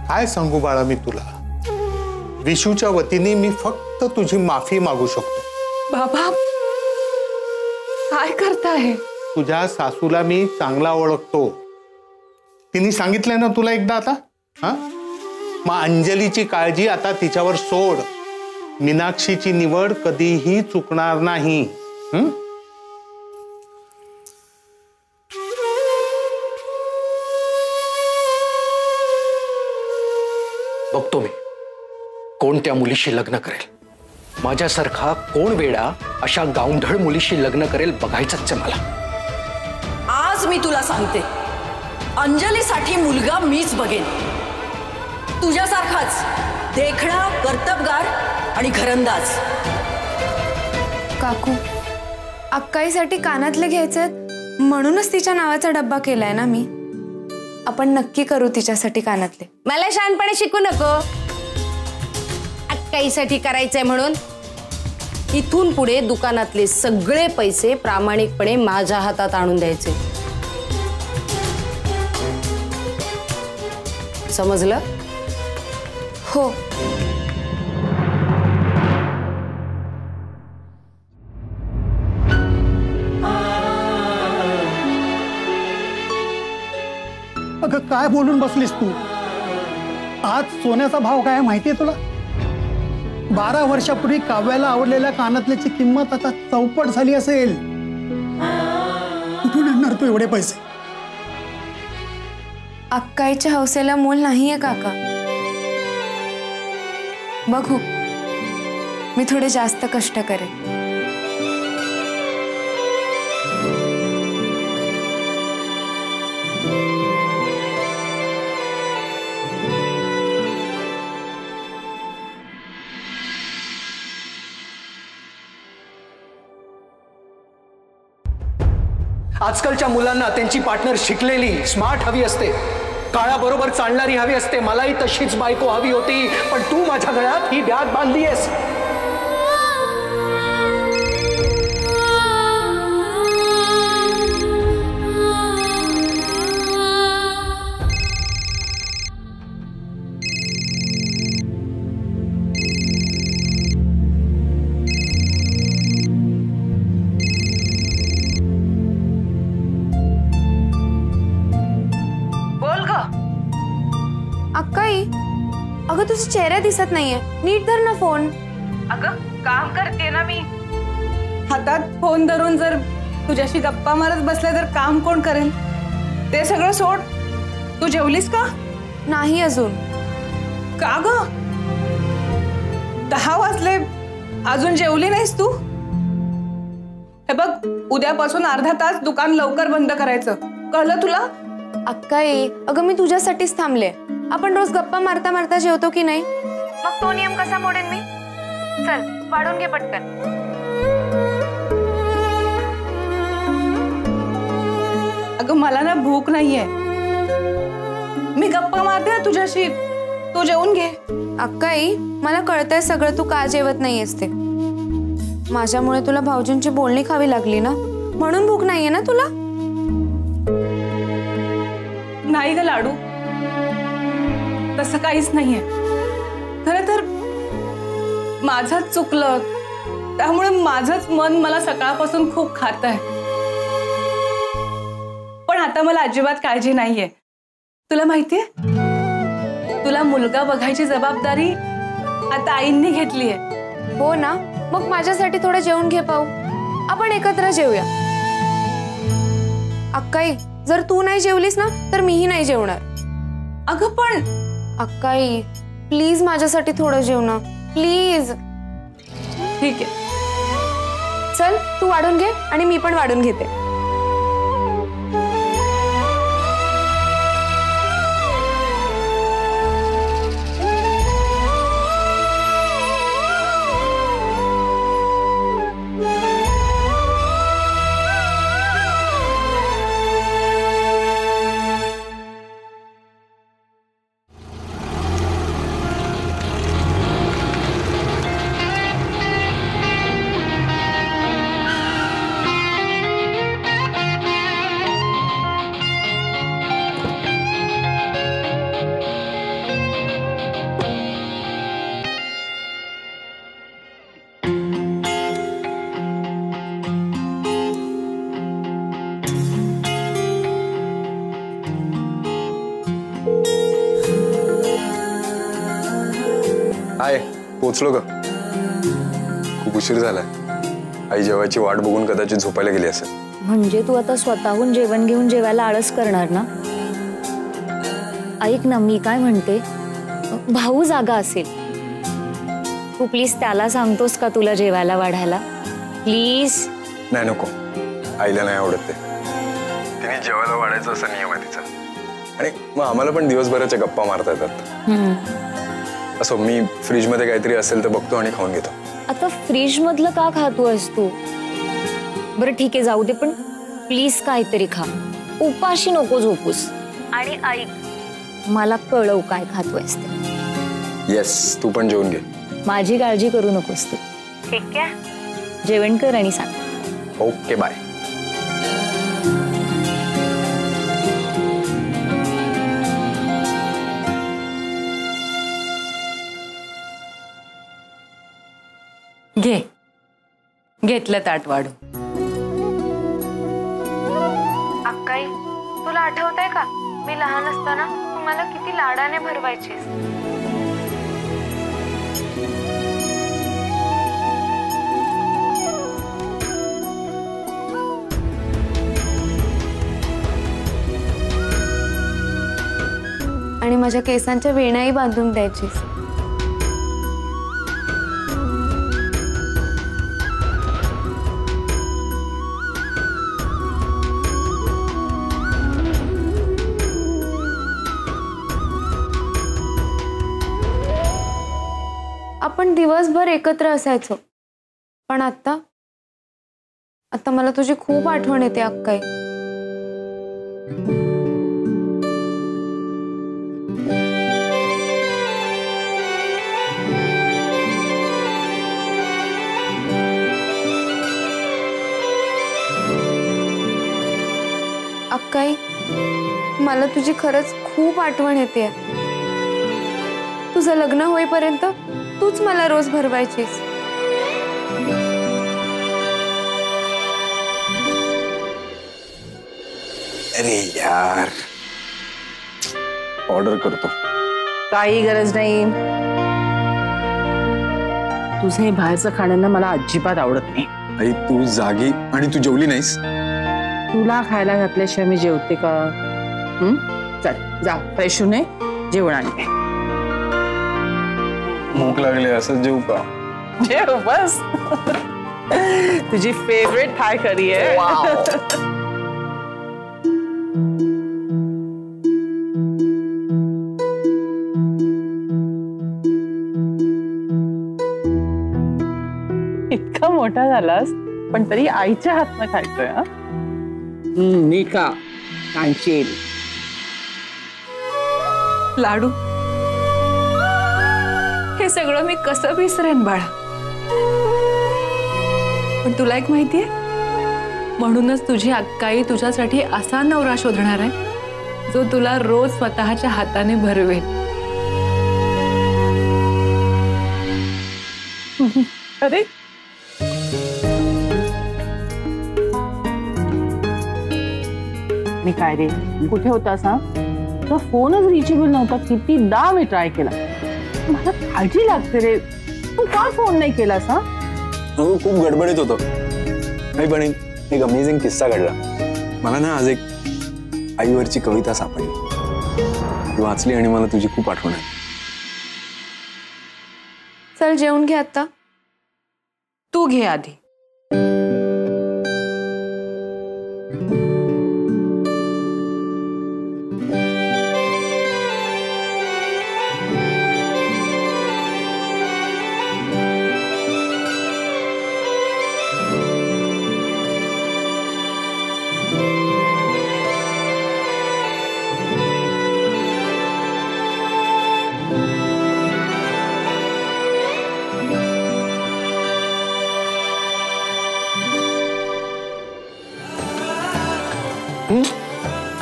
काय सांगू बाळा मी तुला. विशूच्या वतीने मी फक्त तुझी माफी मागू शकतो. बाबा काय करताय? तुझ्या सासूला मी चांगला ओळखतो. तिने सांगितलंय ना तुला एकदा आता? हा, मग अंजलीची काळजी आता तिच्यावर सोड. मीनाक्षीची निवड कधीही चुकणार नाही. बघतो मी कोण त्या मुलीशी लग्न करेल. माझ्यासारखा कोण वेडा अशा गावंढळ मुलीशी लग्न करेल बघायचंच आहे मला. आज मी तुला सांगते, अंजलीसाठी मुलगा मीच बघेन. तुझ्यासारखाच देखणा, कर्तबगार आणि घरंदाज. काकू, अक्काईसाठी कानातले घ्यायचे म्हणूनच तिच्या नावाचा डब्बा केलाय ना मी. आपण नक्की करू तिच्यासाठी कानातले. मला शहाणपणे शिकू नको. अक्काईसाठी करायचंय म्हणून इथून पुढे दुकानातले सगळे पैसे प्रामाणिकपणे माझ्या हातात आणून द्यायचे. समजलं? हो. अगं काय बोलून बसलीस तू? आज सोन्याचा भाव काय माहितीये तुला? 12 वर्षापूर्वी काव्याला आवडलेल्या कानातल्याची किंमत आता चौपट झाली असेल. कुठून आणणार तू एवढे पैसे? अक्काईच्या हौसेला मोल नाहीये काका. बघू, मी थोडे जास्त कष्ट करेन. आजकालच्या मुलांना त्यांची पार्टनर शिकलेली, स्मार्ट हवी असते, काळाबरोबर चालणारी हवी असते. मलाही तशीच बायको हवी होती, पण तू माझ्या गळ्यात ही बॅग बांधलीयस. अक्काई, अगं तुझे चेहरा दिसत नाहीये. नीट धर ना फोन. अगं काम करते ना मी. हातात फोन धरून जर तुझ्याशी गप्पा मारत बसले तर काम कोण करेल? ते सगळं सोड. तू जेवलीस का? नाही अजून. का ग? 10 वाजले, अजून जेवली नाहीस तू? हे बघ, उद्यापासून अर्धा तास दुकान लवकर बंद करायचं, कळलं तुला? अक्काई, अगं मी तुझ्यासाठीच थांबले. आपण रोज गप्पा मारता मारता जेवतो की नाही? मग तो नियम कसा मोडेन मी? चल वाढून घे पटकन. अगं मला ना भूक नाहीये. मी गप्पा मारते ना तुझ्याशी, तू जेवून घे. अक्काई, मला कळतंय सगळं तू का जेवत नाहीयेस ते. माझ्यामुळे तुला भाऊजींची बोलणी खावी लागली ना, म्हणून भूक नाहीये ना तुला? नाही ग लाडू, तसं काहीच नाहीये. खरं तर माझंच चुकलं, त्यामुळे माझंच मन मला सकाळपासून खूप खातंय. पण आता मला अजिबात काळजी नाहीये. तुला माहितीये, तुला मुलगा बघायची जबाबदारी आता आईंनी घेतलीये. हो ना, मग माझ्यासाठी थोडं जेवून घे पाहू. आपण एकत्र जेवूया. अक्काई, जर तू नाही जेवलीस ना तर मीही नाही जेवणार. अगं पण अक्काई, प्लीज माझ्यासाठी थोडं जेव ना, प्लीज. ठीक आहे, चल तू वाढून घे आणि मी पण वाढून घेते. हाय, पोचलो का? खूप उशीर झालाय. आई जेवायची वाट बघून कदाचित झोपायला गेली असेल. म्हणजे तू आता स्वतःहून जेवण घेऊन जेवायला आळस करणार ना? ऐक ना, मी काय म्हणते, भाऊ जागा असेल, तू प्लीज त्याला सांगतोस का तुला जेवायला वाढायला? प्लीज. नाही, नको. आईला नाही आवडत ते. तिने जेवायला वाढायचं असा नियम आहे तिचा. आणि मग आम्हाला पण दिवसभराच्या गप्पा मारता येतात. असो, मी फ्रीज मध्ये काहीतरी असेल तर बघतो आणि खाऊन घेतो. आता फ्रीज मधलं का खातोयस तू? बरं ठीक आहे, जाऊ दे, पण प्लीज काहीतरी खा. उपाशी नको झोपूस. आणि ऐक, मला कळव काय खातोयस ते. येस, तू पण जेवून घे. माझी काळजी करू नकोस तू. ठीक आहे, जेवण कर आणि सांग. Okay, bye. घे, घेतलं ताट वाढू. अक्काई, तुला आठवतंय का मी लहान असताना तू मला किती लाडाने भरवायचीस? आणि माझ्या केसांच्या वेण्याही बांधून द्यायचीस. आपण दिवसभर एकत्र असायचो, पण आता मला तुझी खूप आठवण येते अक्काई. अक्काई, मला तुझी खरंच खूप आठवण येते. तुझं लग्न होईपर्यंत तूच मला रोज भरवायचीस. अरे यार, ऑर्डर करतो. काही गरज नाही. तुझं हे बाहेरचं खाणं ना मला अजिबात आवडत नाही. आई, तू जागी आणि तू जेवली नाहीस. तुला खायला घातल्याशिवाय मी जेवते का? चल जा, फ्रेश होऊन ये, जेवण आणते. भूक लागली, असं जेवू का? जेव बस. तुझी फेवरेट थाय करी आहे. इतका मोठा झालास पण तरी आईच्या हातनं खायचोय. नीट का कांचेल लाडू, हे सगळं मी कसं विसरेन बाळा. पण तुला एक माहितीये, म्हणूनच तुझी अक्काई तुझ्यासाठी असा नवरा शोधणार आहे जो तुला रोज स्वतःच्या हाताने भरवेल. अरे मी काय रे, कुठे होतास? तुझा फोनच रिचेबल नव्हता. कितीदा मी ट्राय केला. मला काळजी लागते रे, तू का फोन नाही केलास? खूप गडबडीत होतो. नाही, पण एक अमेझिंग किस्सा घडला. मला ना आज एक आईवरची कविता सापडली. ती वाचली आणि मला तुझी खूप आठवण आहे. चल जेवून घे आता. तू घे आधी.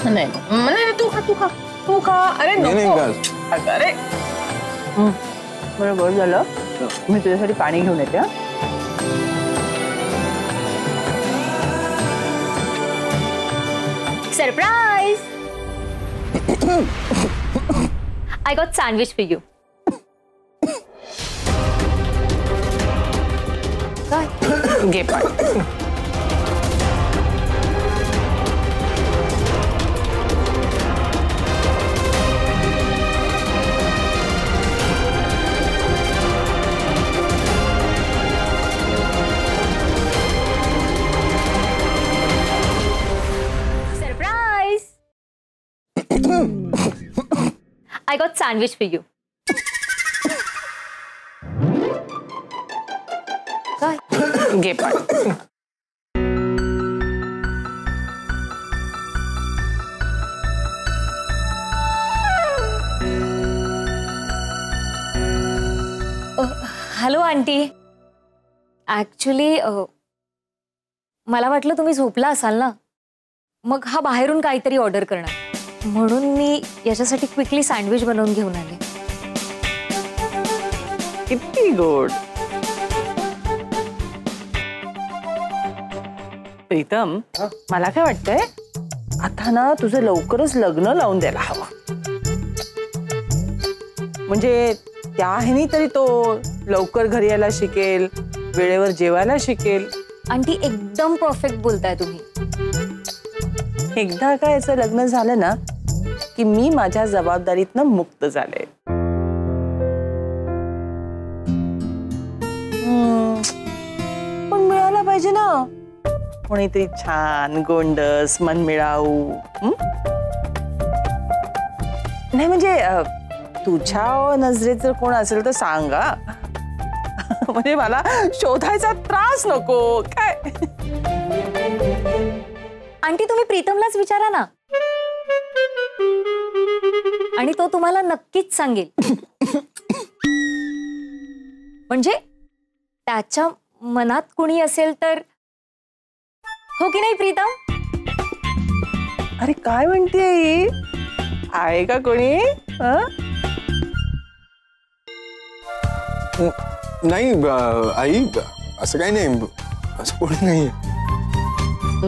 नाही, तू खा. अरे नको. अरे बरोबर झालं, मी तुझ्यासाठी पाणी घेऊन येते. Surprise! I got sandwich for you. घे पाणी. I got sandwich for you. काय? घे पाणी. Hello aunty. ऍक्च्युली मला वाटलं तुम्ही झोपला असाल ना, मग हा बाहेरून काहीतरी ऑर्डर करणार, म्हणून मी याच्यासाठी क्विकली सँडविच बनवून घेऊन आले. किती गोड. प्रीतम, मला काय वाटतंय आता ना तुझं लवकरच लग्न लावून द्यायला हवं. म्हणजे त्या ह्यानी तरी तो लवकर घरी यायला शिकेल, वेळेवर जेवायला शिकेल. आंटी एकदम परफेक्ट बोलताय तुम्ही. एकदा का याचं लग्न झालं ना की मी माझ्या जबाबदारीतनं मुक्त झाले. पण मिळायला पाहिजे ना कोणीतरी छान, गोंडस, मनमिळाऊ. नाही म्हणजे तुझ्या नजरेत जर कोण असेल तर सांगा, म्हणजे मला शोधायचा त्रास नको. काय आंटी तुम्ही प्रीतमलाच विचारा ना, आणि तो तुम्हाला नक्कीच सांगेल. म्हणजे त्याच्या मनात कुणी असेल तर. हो की नाही प्रीतम? अरे काय म्हणते, आहे का कोणी? नाही आई, असं काही नाही, असं कोणी नाही.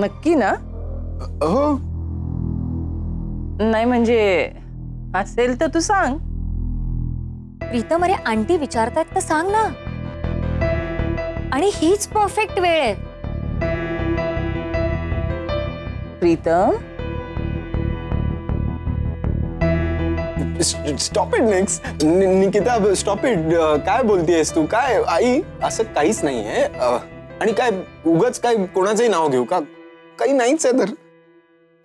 नक्की ना? हो. नाही म्हणजे असेल तर तू सांग. प्रीतम, अरे आंटी विचारतायत तर सांग ना. आणि हीच परफेक्ट वेळ आहे. Pritam, stop it next. Nikita stop it. काय बोलतेयस तू? काय आई, असं काहीच नाहीये. आणि काय उगाच काय कोणाचंही नाव घेऊ का? काही नाहीच आहे. तर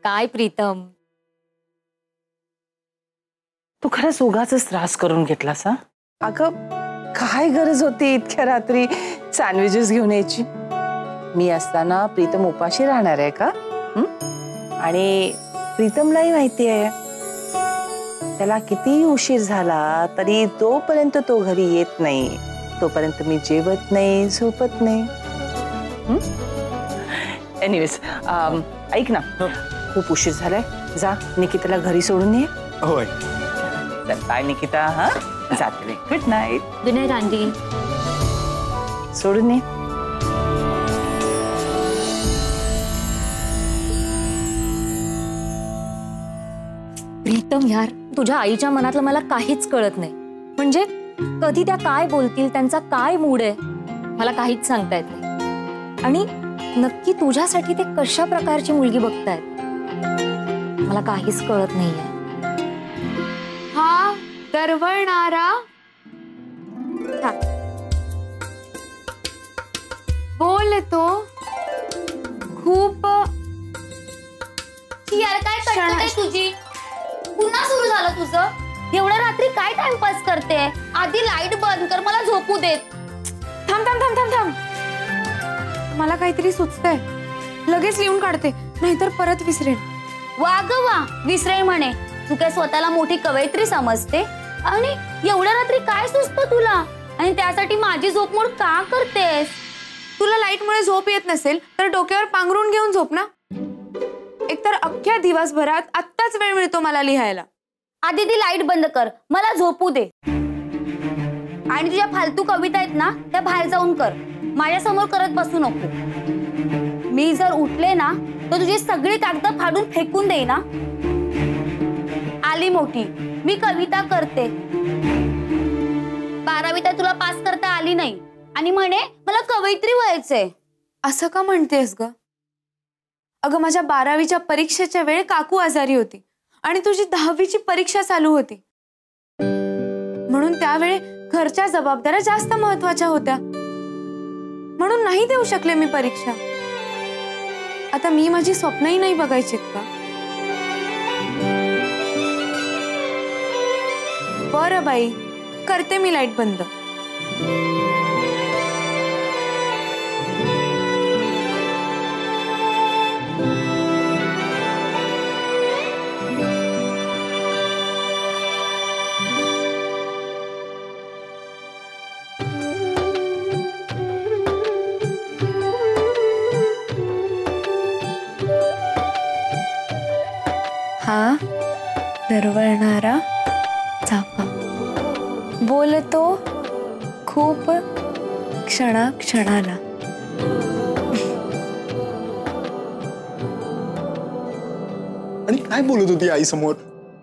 काय प्रीतम, तू खरंच उगाचच त्रास करून घेतलास. हा अगं, काय गरज होती इतक्या रात्री सँडविचेस घेऊन यायची? मी असताना प्रीतम उपाशी राहणार आहे का? आणि प्रीतमलाही माहिती आहे त्याला किती उशीर झाला तरी जोपर्यंत तो घरी येत नाही तोपर्यंत मी जेवत नाही, झोपत नाही. एनिवेज, ऐक ना, खूप उशीर झालाय, जा निकिताला घरी सोडून ये. होय. बाय निकिता. हा जाते. Good night. Good night aunty. सोडून ये. प्रीतम यार, तुझ्या आईच्या मनातलं मला काहीच कळत नाही. म्हणजे कधी त्या काय बोलतील, त्यांचा काय मूड आहे, मला काहीच सांगता येत नाही. आणि नक्की तुझ्यासाठी ते कशा प्रकारची मुलगी बघतायत मला काहीच कळत नाहीये. हा दरवळणारा बोल तो खूप. यार काय करते तुझी? पुन्हा सुरू झालं तुझं? एवढ्या रात्री काय टाइमपास करते? आधी लाईट बंद कर, मला झोपू देत. थांब थांब थांब थांब थांब, मला काहीतरी सुचतंय. लगेच लिहून काढते, नाहीतर परत विसरेन. वा ग वा, विसरेल म्हणे. तू काय स्वतःला मोठी कवयित्री समजते? आणि एवढ्या रात्री काय सुचतं तुला? आणि त्यासाठी माझी झोपमोड का करतेस? तुला लाईटमुळे झोप येत नसेल तर डोक्यावर पांघरून घेऊन झोप ना. एकतर अख्ख्या दिवसभरात आत्ताच वेळ मिळतो मला लिहायला. आधी ती लाईट बंद कर, मला झोपू दे. आणि तुझ्या फालतू कविता आहेत ना त्या बाहेर जाऊन कर, माझ्या समोर करत बसू नको. मी जर उठले ना तर तुझी सगळी कागद फाडून फेकून दे ना. आली मोठी, मी कविता करते. 12वी तर तुला पास करता आली नाही आणि म्हणे मला कवयित्री व्हायचंय. असं का म्हणतेस ग? अगं माझ्या 12वीच्या परीक्षेच्या वेळ काकू आजारी होती आणि तुझी 10वीची परीक्षा चालू होती, म्हणून त्यावेळी घरच्या जबाबदाऱ्या जास्त महत्वाच्या होत्या, म्हणून नाही देऊ शकले मी परीक्षा. आता मी माझी स्वप्नही नाही बघायची का? बरं बाई, करते मी लाईट बंद. हा दरवळणारा चाफा बोलतो खूप क्षणाक्षणाला. आणि काय बोलत होती आई समोर?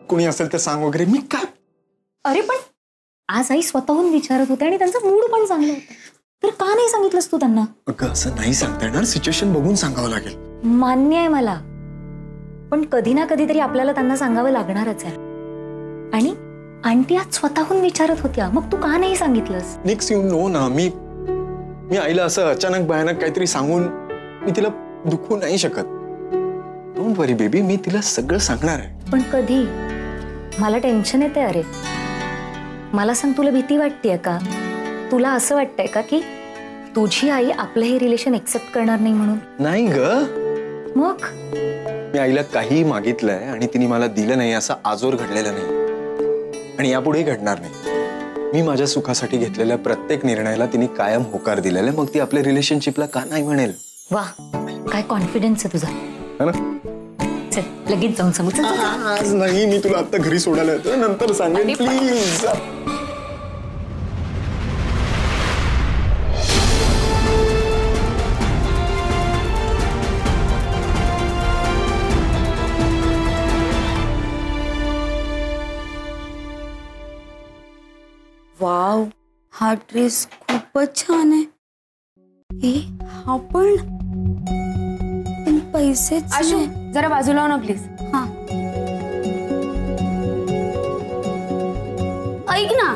कोणी असेल तर सांग वगैरे. मी काय? अरे पण आज आई स्वतःहून विचारत होते आणि त्यांचा मूड पण चांगला होता, तर का नाही सांगितलंस तू त्यांना? अगं असं नाही सांगता येणार, सिच्युएशन बघून सांगावं लागेल. मान्य आहे मला, पण कधी ना कधीतरी आपल्याला त्यांना सांगावं लागणारच आहे. आणि आंटी आज स्वतःहून विचारत होत्या, मग तू का नाही सांगितलंस? निक्स यू नो ना, मी आईला असं अचानक भयानक काहीतरी सांगून मी तिला दुखवू नाही शकत. डोंट वरी बेबी, मी तिला सगळं सांगणार आहे. पण कधी? मला टेन्शन येते. अरे मला सांग, तुला भीती वाटतेय का? तुला असं वाटतंय का की तुझी आई आपलं हे रिलेशन एक्सेप्ट करणार नाही म्हणून? नाही ग. मग मी आईला काही मागितलंय आणि तिने मला दिलं नाही असं आजवर घडलेलं नाही आणि यापुढेही घडणार नाही. मी माझ्या सुखासाठी घेतलेल्या प्रत्येक निर्णयाला तिने कायम होकार दिलेला आहे. मग ती आपल्या रिलेशनशिपला का नाही म्हणेल? वा, काय कॉन्फिडन्स आहे तुझा. है ना? चल लगेच जाऊन सांगू. आज नाही, मी तुला आता घरी सोडायला येतो, नंतर सांगेन प्लीज. वाव, हा ड्रेस खूपच छान आहे. हे हा पण पैसेच आशू, नाही. जरा बाजूला हो ना प्लीज. हा ऐक ना,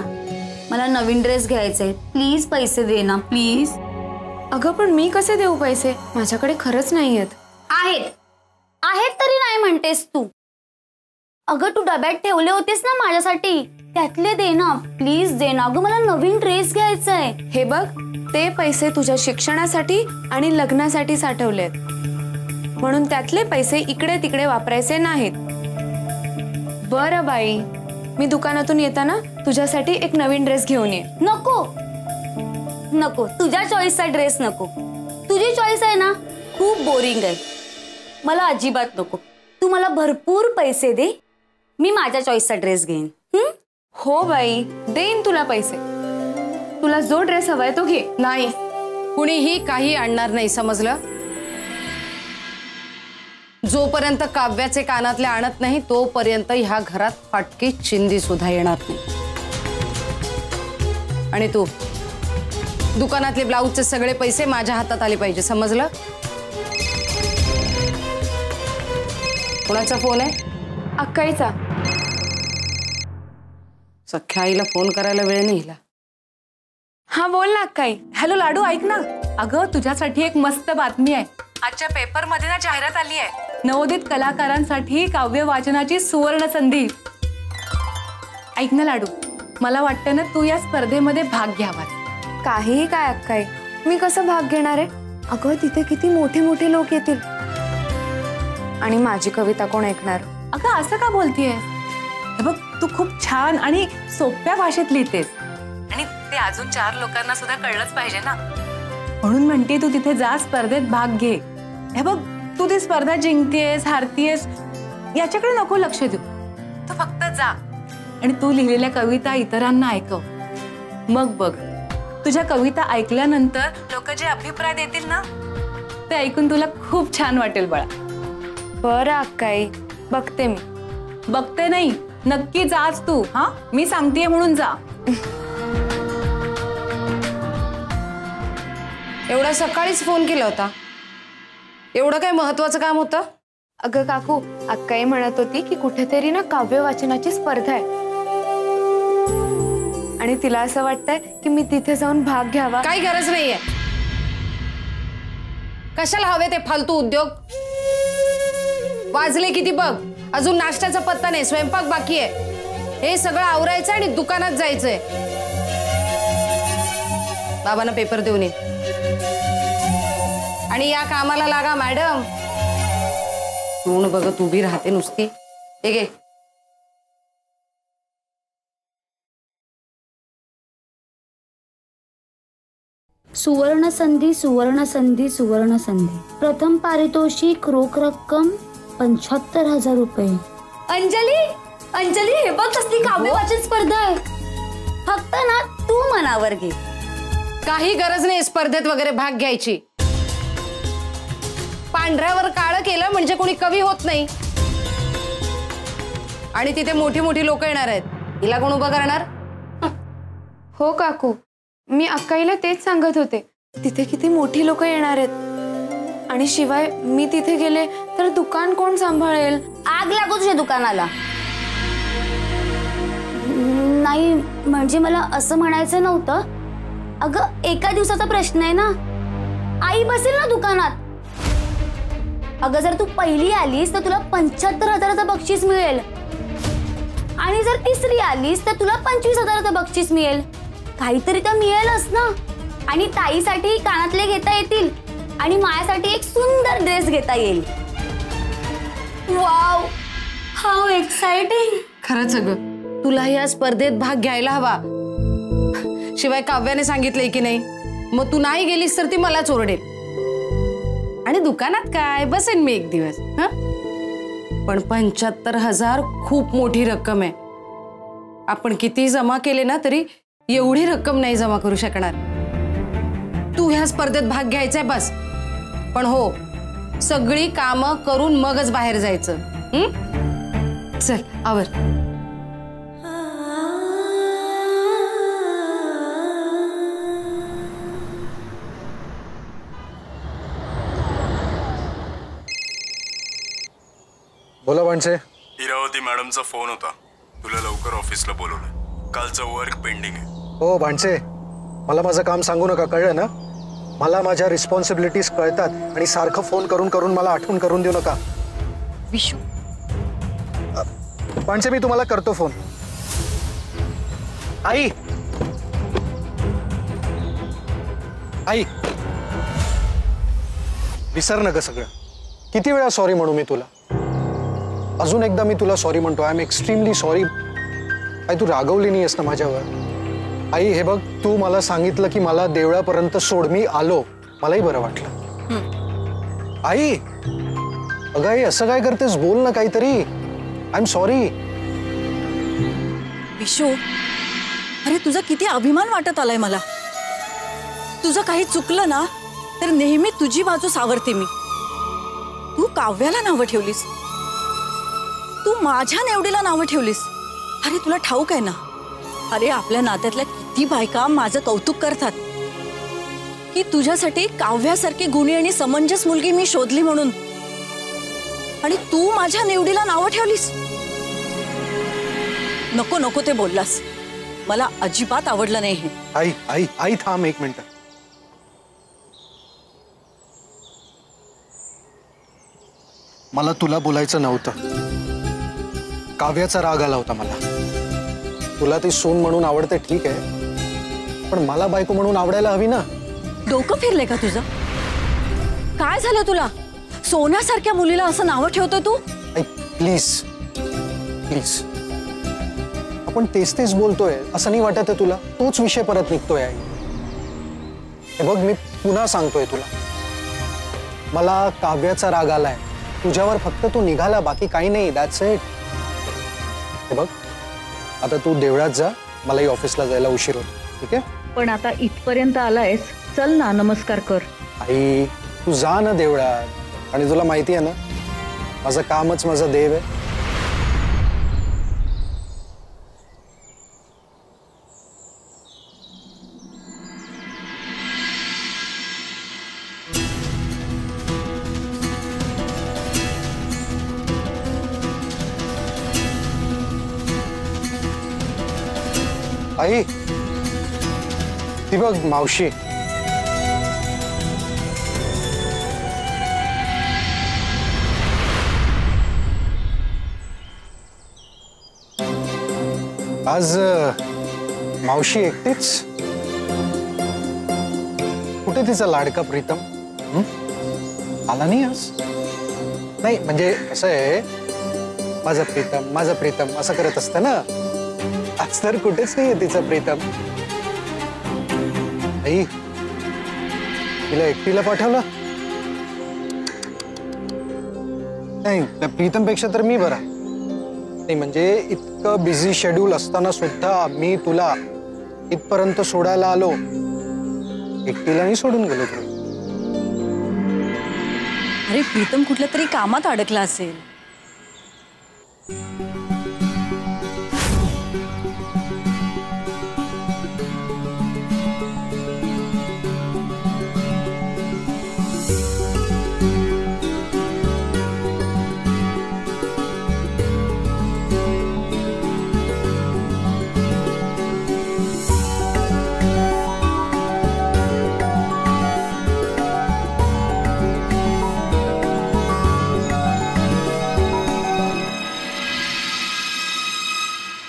मला नवीन ड्रेस घ्यायचे, प्लीज पैसे दे ना प्लीज. अगं पण मी कसे देऊ पैसे? माझ्याकडे खरंच नाही आहेत. आहेत तरी नाही म्हणतेस तू? अगं तू डब्यात ठेवले होतेस ना माझ्यासाठी, त्यातले दे ना प्लीज, दे ना. अगं मला नवीन ड्रेस घ्यायचाय. हे बघ, ते पैसे तुझ्या शिक्षणासाठी आणि लग्नासाठी साठवलेत, म्हणून त्यातले पैसे इकडे तिकडे वापरायचे नाहीत. बरं बाई, मी दुकानातून येताना तुझ्यासाठी एक नवीन ड्रेस घेऊन ये. नको नको, तुझ्या चॉईसचा ड्रेस नको. तुझी चॉईस आहे ना खूप बोरिंग आहे, मला अजिबात नको. तू मला भरपूर पैसे दे, मी माझ्या चॉईसचा ड्रेस घेईन. हो बाई, देईन तुला पैसे. तुला जो ड्रेस हवाय तो घे. नाही, कुणीही काही आणणार नाही, समजलं? जोपर्यंत काव्याचे कानातले आणत नाही तोपर्यंत ह्या घरात फाटकी चिंदी सुद्धा येणार नाही. आणि तू दुकानातले ब्लाऊजचे सगळे पैसे माझ्या हातात आले पाहिजे, समजलं? कोणाचा फोन आहे? अक्काईचा. सख्या आईला फोन करायला वेळ नाही हिला. हा बोल ना अक्काई. हॅलो लाडू, ऐक ना. अगं तुझ्यासाठी एक मस्त बातमी आहे. आजच्या पेपर मध्ये ना जाहिरात आली आहे. नवोदित कलाकारांसाठी काव्य वाचनाची सुवर्ण संधी. ऐक ना लाडू, मला वाटतं ना तू या स्पर्धेमध्ये भाग घ्यावा. काहीही काय अक्काई, मी कसं भाग घेणार आहे? अगं तिथे किती मोठे मोठे लोक येतील आणि माझी कविता कोण ऐकणार? अगं असं का बोलतीये? बघ, तू खूप छान आणि सोप्या भाषेत लिहितेस आणि ते अजून 4 लोकांना सुद्धा कळलंच पाहिजे ना, म्हणून म्हणते तू तिथे जा, स्पर्धेत भाग घे. हे बघ, तू ती स्पर्धा जिंकतेस हारतेस याच्याकडे नको लक्ष देऊ. तू फक्त जा आणि तू लिहिलेल्या कविता इतरांना ऐकव. मग बघ, तुझ्या कविता ऐकल्यानंतर लोक जे अभिप्राय देतील ना, ते ऐकून तुला खूप छान वाटेल बाळा. बरं अक्काई, बघते मी. बघते नाही, नक्की जाच तू. हा, मी सांगतेय म्हणून जा. एवढा सकाळीच फोन केला होता? एवढं काय महत्वाचं काम होतं? अगं काकू, अक्काई म्हणत होती की कुठेतरी ना काव्य वाचनाची स्पर्धा आहे आणि तिला असं वाटतंय की मी तिथे जाऊन भाग घ्यावा. काही गरज नाहीये. कशाला हवे ते फालतू उद्योग? वाजले किती बघ, अजून नाश्त्याचा पत्ता नाही, स्वयंपाक बाकी आहे. हे सगळं आवरायचं आणि दुकानात जायचंय. बाबांना पेपर देऊन ये आणि या कामाला लागा मॅडम. तू बघत उभी राहते नुसती. हे घे. सुवर्ण संधी, सुवर्ण संधी, सुवर्ण संधी. प्रथम पारितोषिक रोख रक्कम 75,000 रुपये. अंजली, अंजली, हे बघ कसली काव्य वाचन स्पर्धा आहे. फक्त ना तू मनावर घे. काही गरज नाही स्पर्धेत वगैरे भाग घ्यायची. पांढऱ्यावर काळं केलं म्हणजे कोणी कवी होत नाही. आणि तिथे मोठी मोठी लोक येणार आहेत. हिला कोण उभं करणार? हो काकू, मी अक्काईला तेच सांगत होते. तिथे किती मोठी लोक येणार आहेत आणि शिवाय मी तिथे गेले तर दुकान कोण सांभाळेल? आग लागू तुझ्या दुकानाला. नाही म्हणजे मला असं म्हणायचं नव्हतं. अगं एका दिवसाचा प्रश्न आहे ना. आई बसेल ना दुकानात. अगं जर तू पहिली आलीस तर तुला 75,000चं बक्षीस मिळेल आणि जर तिसरी आलीस तर तुला 25,000चं बक्षीस मिळेल. काहीतरी तर मिळेलच ना. आणि ताईसाठी कानातले घेता येतील आणि माझ्यासाठी एक सुंदर ड्रेस घेता येईल. Wow, how exciting. खरंच अगं, तुला या स्पर्धेत भाग घ्यायला हवा. शिवाय काव्याने सांगितलंय की नाही, मग तू नाही गेलीस तर ती मलाच ओरडेल. आणि दुकानात काय बसेन मी एक दिवस. पण 75,000 खूप मोठी रक्कम आहे. आपण किती जमा केले ना तरी एवढी रक्कम नाही जमा करू शकणार. तू ह्या स्पर्धेत भाग घ्यायचाय बस. पण हो, सगळी कामं करून मगच बाहेर जायचं. चल आवर. बोला भांडसे. इरावती मॅडमचा फोन होता. तुला लवकर ऑफिसला बोलवलं. कालचं वर्क पेंडिंग आहे. हो भांडसे, मला माझं काम सांगू नका, कळलं ना? मला माझ्या रिस्पॉन्सिबिलिटीज कळतात आणि सारखं फोन करून करून मला आठवण करून देऊ नका. विशू, भांडसे मी तुम्हाला करतो फोन. आई, आई, विसर नका सगळं. किती वेळा सॉरी म्हणू मी तुला? अजून एकदा मी तुला सॉरी म्हणतो. I am extremely sorry. आई तू रागवली नाही आहेस ना माझ्यावर? आई हे बघ, तू मला सांगितलं की मला देवळापर्यंत सोड. मी आलो, मलाही बरं वाटलं. आई, अगं आई असं काय करतेस? बोल ना काहीतरी. I am sorry. विशू, अरे तुझा किती अभिमान वाटत आलाय मला. तुझं काही चुकलं ना तर नेहमी तुझी बाजू सावरते मी. तू काव्याला नावं ठेवलीस, तू माझ्या नेवडीला नावं ठेवलीस. अरे तुला ठाऊक आहे ना, अरे आपल्या नात्यातल्या किती बायका माझं कौतुक करतात की तुझ्यासाठी काव्यासारखी गुणी आणि समंजस मुलगी मी शोधली म्हणून. आणि तू माझ्या नेवडीला नावं ठेवलीस. नको नको ते बोललास. मला अजिबात आवडलं नाही हे. आई आई आई थांब एक मिनिट. मला तुला बोलायचं नव्हतं. काव्याचा राग आला होता मला. तुला ती सून म्हणून आवडते ठीक आहे, पण मला बायको म्हणून आवडायला हवी ना. डोकं फिरले का तुझं? काय झालं तुला? सोन्यासारख्या मुलीला असं नावं ठेवतो तू? प्लीज प्लीज, आपण तेच तेच बोलतोय असं नाही वाटत आहे तुला? तोच विषय परत निघतोय. आई हे बघ, मी पुन्हा सांगतोय तुला, मला काव्याचा राग आलाय. तुझ्यावर फक्त तू निघाला, बाकी काही नाही. That's it. हे बघ, आता तू देवळात जा, मलाही ऑफिसला जायला उशीर होतो. ठीक आहे? पण आता इथपर्यंत आलायस, चल ना नमस्कार कर. आई तू जा ना देवळात. आणि तुला माहिती आहे ना, माझं कामच माझा देव आहे. आई ती बघ मावशी. आज मावशी एकटीच. कुठे तिचा लाडका प्रीतम? आला नाही आज? नाही म्हणजे कसं आहे, माझा प्रीतम असं करत असतं ना. आज तर कुठेच नाहीये तिचा प्रीतम. आई तिला एकटीला पाठवलं? नाही, त्या प्रीतमपेक्षा तर मी बरा. नाही म्हणजे इतकं बिझी शेड्यूल असताना सुद्धा मी तुला इथपर्यंत सोडायला आलो. एकटीला नाही सोडून गेलो तुला. अरे प्रीतम कुठल्या तरी कामात अडकला असेल.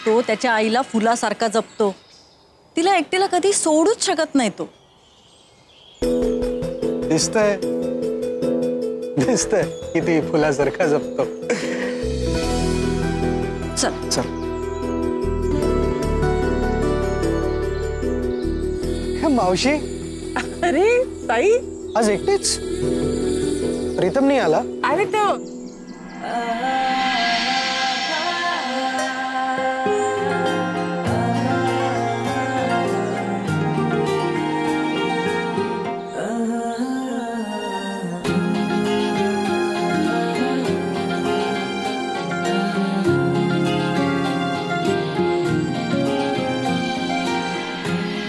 तो त्याच्या आईला फुलासारखा जपतो. तिला एकटीला कधी सोडूच शकत नाही तो. दिसतंय किती फुलासारखा जपतो. चल चल. मावशी. अरे ताई आज एकटीच? प्रीतम नाही आला? अरे तो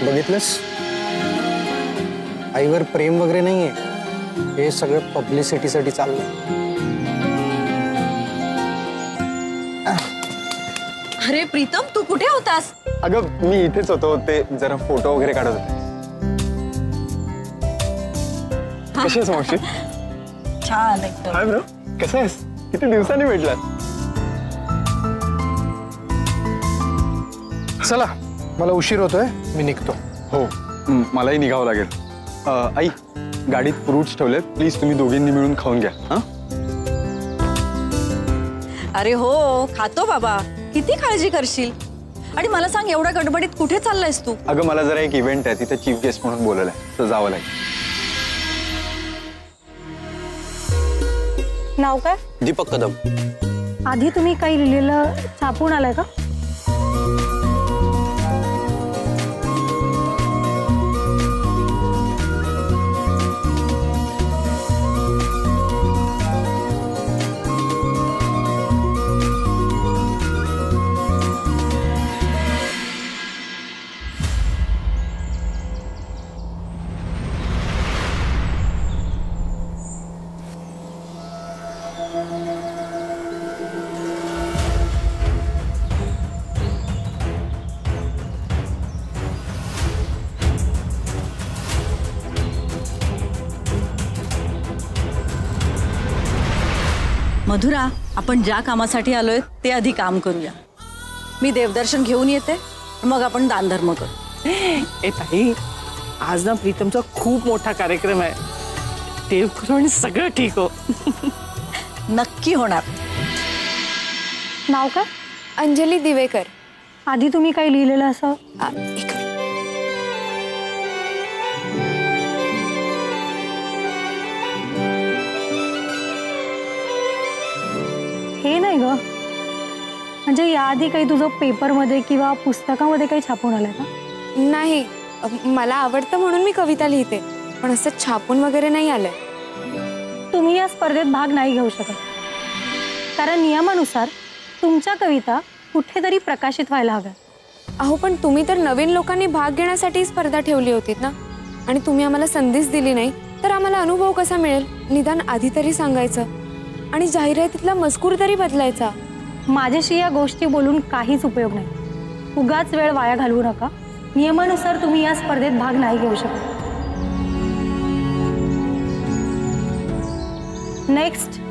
बघितलंस, आईवर प्रेम वगैरे नाहीये. हे सगळं पब्लिसिटीसाठी चाललंय. अरे प्रीतम तू कुठे होतास? अगं मी इथेच होतो. ते जरा फोटो वगैरे काढत होते. कशी आहेस मावशी? छान एकदम. हाय ब्रो, कसं आहेस? किती दिवसांनी भेटला. चला मला उशीर होतोय, मी निघतो. हो मलाही निघावं लागेल. आई गाडीत फ्रूट्स ठेवलेत, प्लीज तुम्ही दोघींनी मिळून खाऊन घ्या. हा अरे हो खातो बाबा, किती काळजी करशील. आणि मला सांग, एवढ्या गडबडीत कुठे चाललायस तू? अगं मला जरा एक इव्हेंट आहे, तिथे चीफ गेस्ट म्हणून बोलवलंय, तर जावं लागेल. नाव काय? दीपक कदम. आधी तुम्ही काही लिहिलेलं छापून आलाय का? मधुरा, आपण ज्या कामासाठी आलोय ते आधी काम करूया. मी देवदर्शन घेऊन येते, मग आपण दानधर्म करू. ए ताई, आज ना प्रीतमचा खूप मोठा कार्यक्रम आहे. देव करो आणि सगळं ठीक हो. नक्की होणार. नाव काय? अंजली दिवेकर. आधी तुम्ही काही लिहिलेलं असं? हे नाही ग, म्हणजे याआधी काही तुझं पेपरमध्ये किंवा पुस्तकामध्ये काही छापून आलंय का? नाही, मला आवडतं म्हणून मी कविता लिहिते, पण असं छापून वगैरे नाही आलंय. तुम्ही या स्पर्धेत भाग नाही घेऊ शकत, कारण नियमानुसार तुमच्या कविता कुठेतरी प्रकाशित व्हायला हव्या. अहो पण तुम्ही तर नवीन लोकांनी भाग घेण्यासाठी स्पर्धा ठेवली होती ना, आणि तुम्ही आम्हाला संधीच दिली नाही, तर आम्हाला अनुभव कसा मिळेल? निदान आधी तरी सांगायचं, आणि जाहिरातीतला मजकूर तरी बदलायचा. माझ्याशी या गोष्टी बोलून काहीच उपयोग नाही. उगाच वेळ वाया घालवू नका. नियमानुसार तुम्ही या स्पर्धेत भाग नाही घेऊ शकत. नेक्स्ट.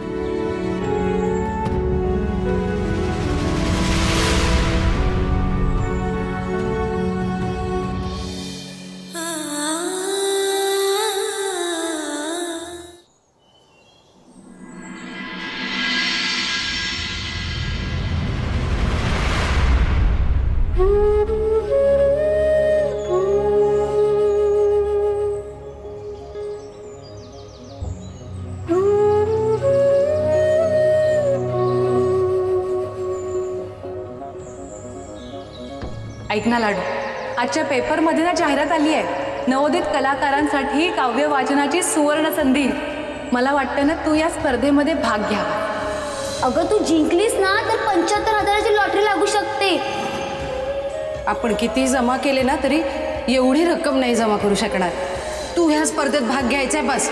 ऐक ना लाडू, आजच्या पेपरमध्ये ना जाहिरात आली आहे नवोदित कलाकारांसाठी काव्य वाचनाची सुवर्ण संधी. मला वाटतं ना तू या स्पर्धेमध्ये भाग घ्या. अगं तू जिंकलीस ना तर 75,000ची लॉटरी लागू शकते. आपण किती जमा केले ना तरी एवढी रक्कम नाही जमा करू शकणार. तू ह्या स्पर्धेत भाग घ्यायचाय बस.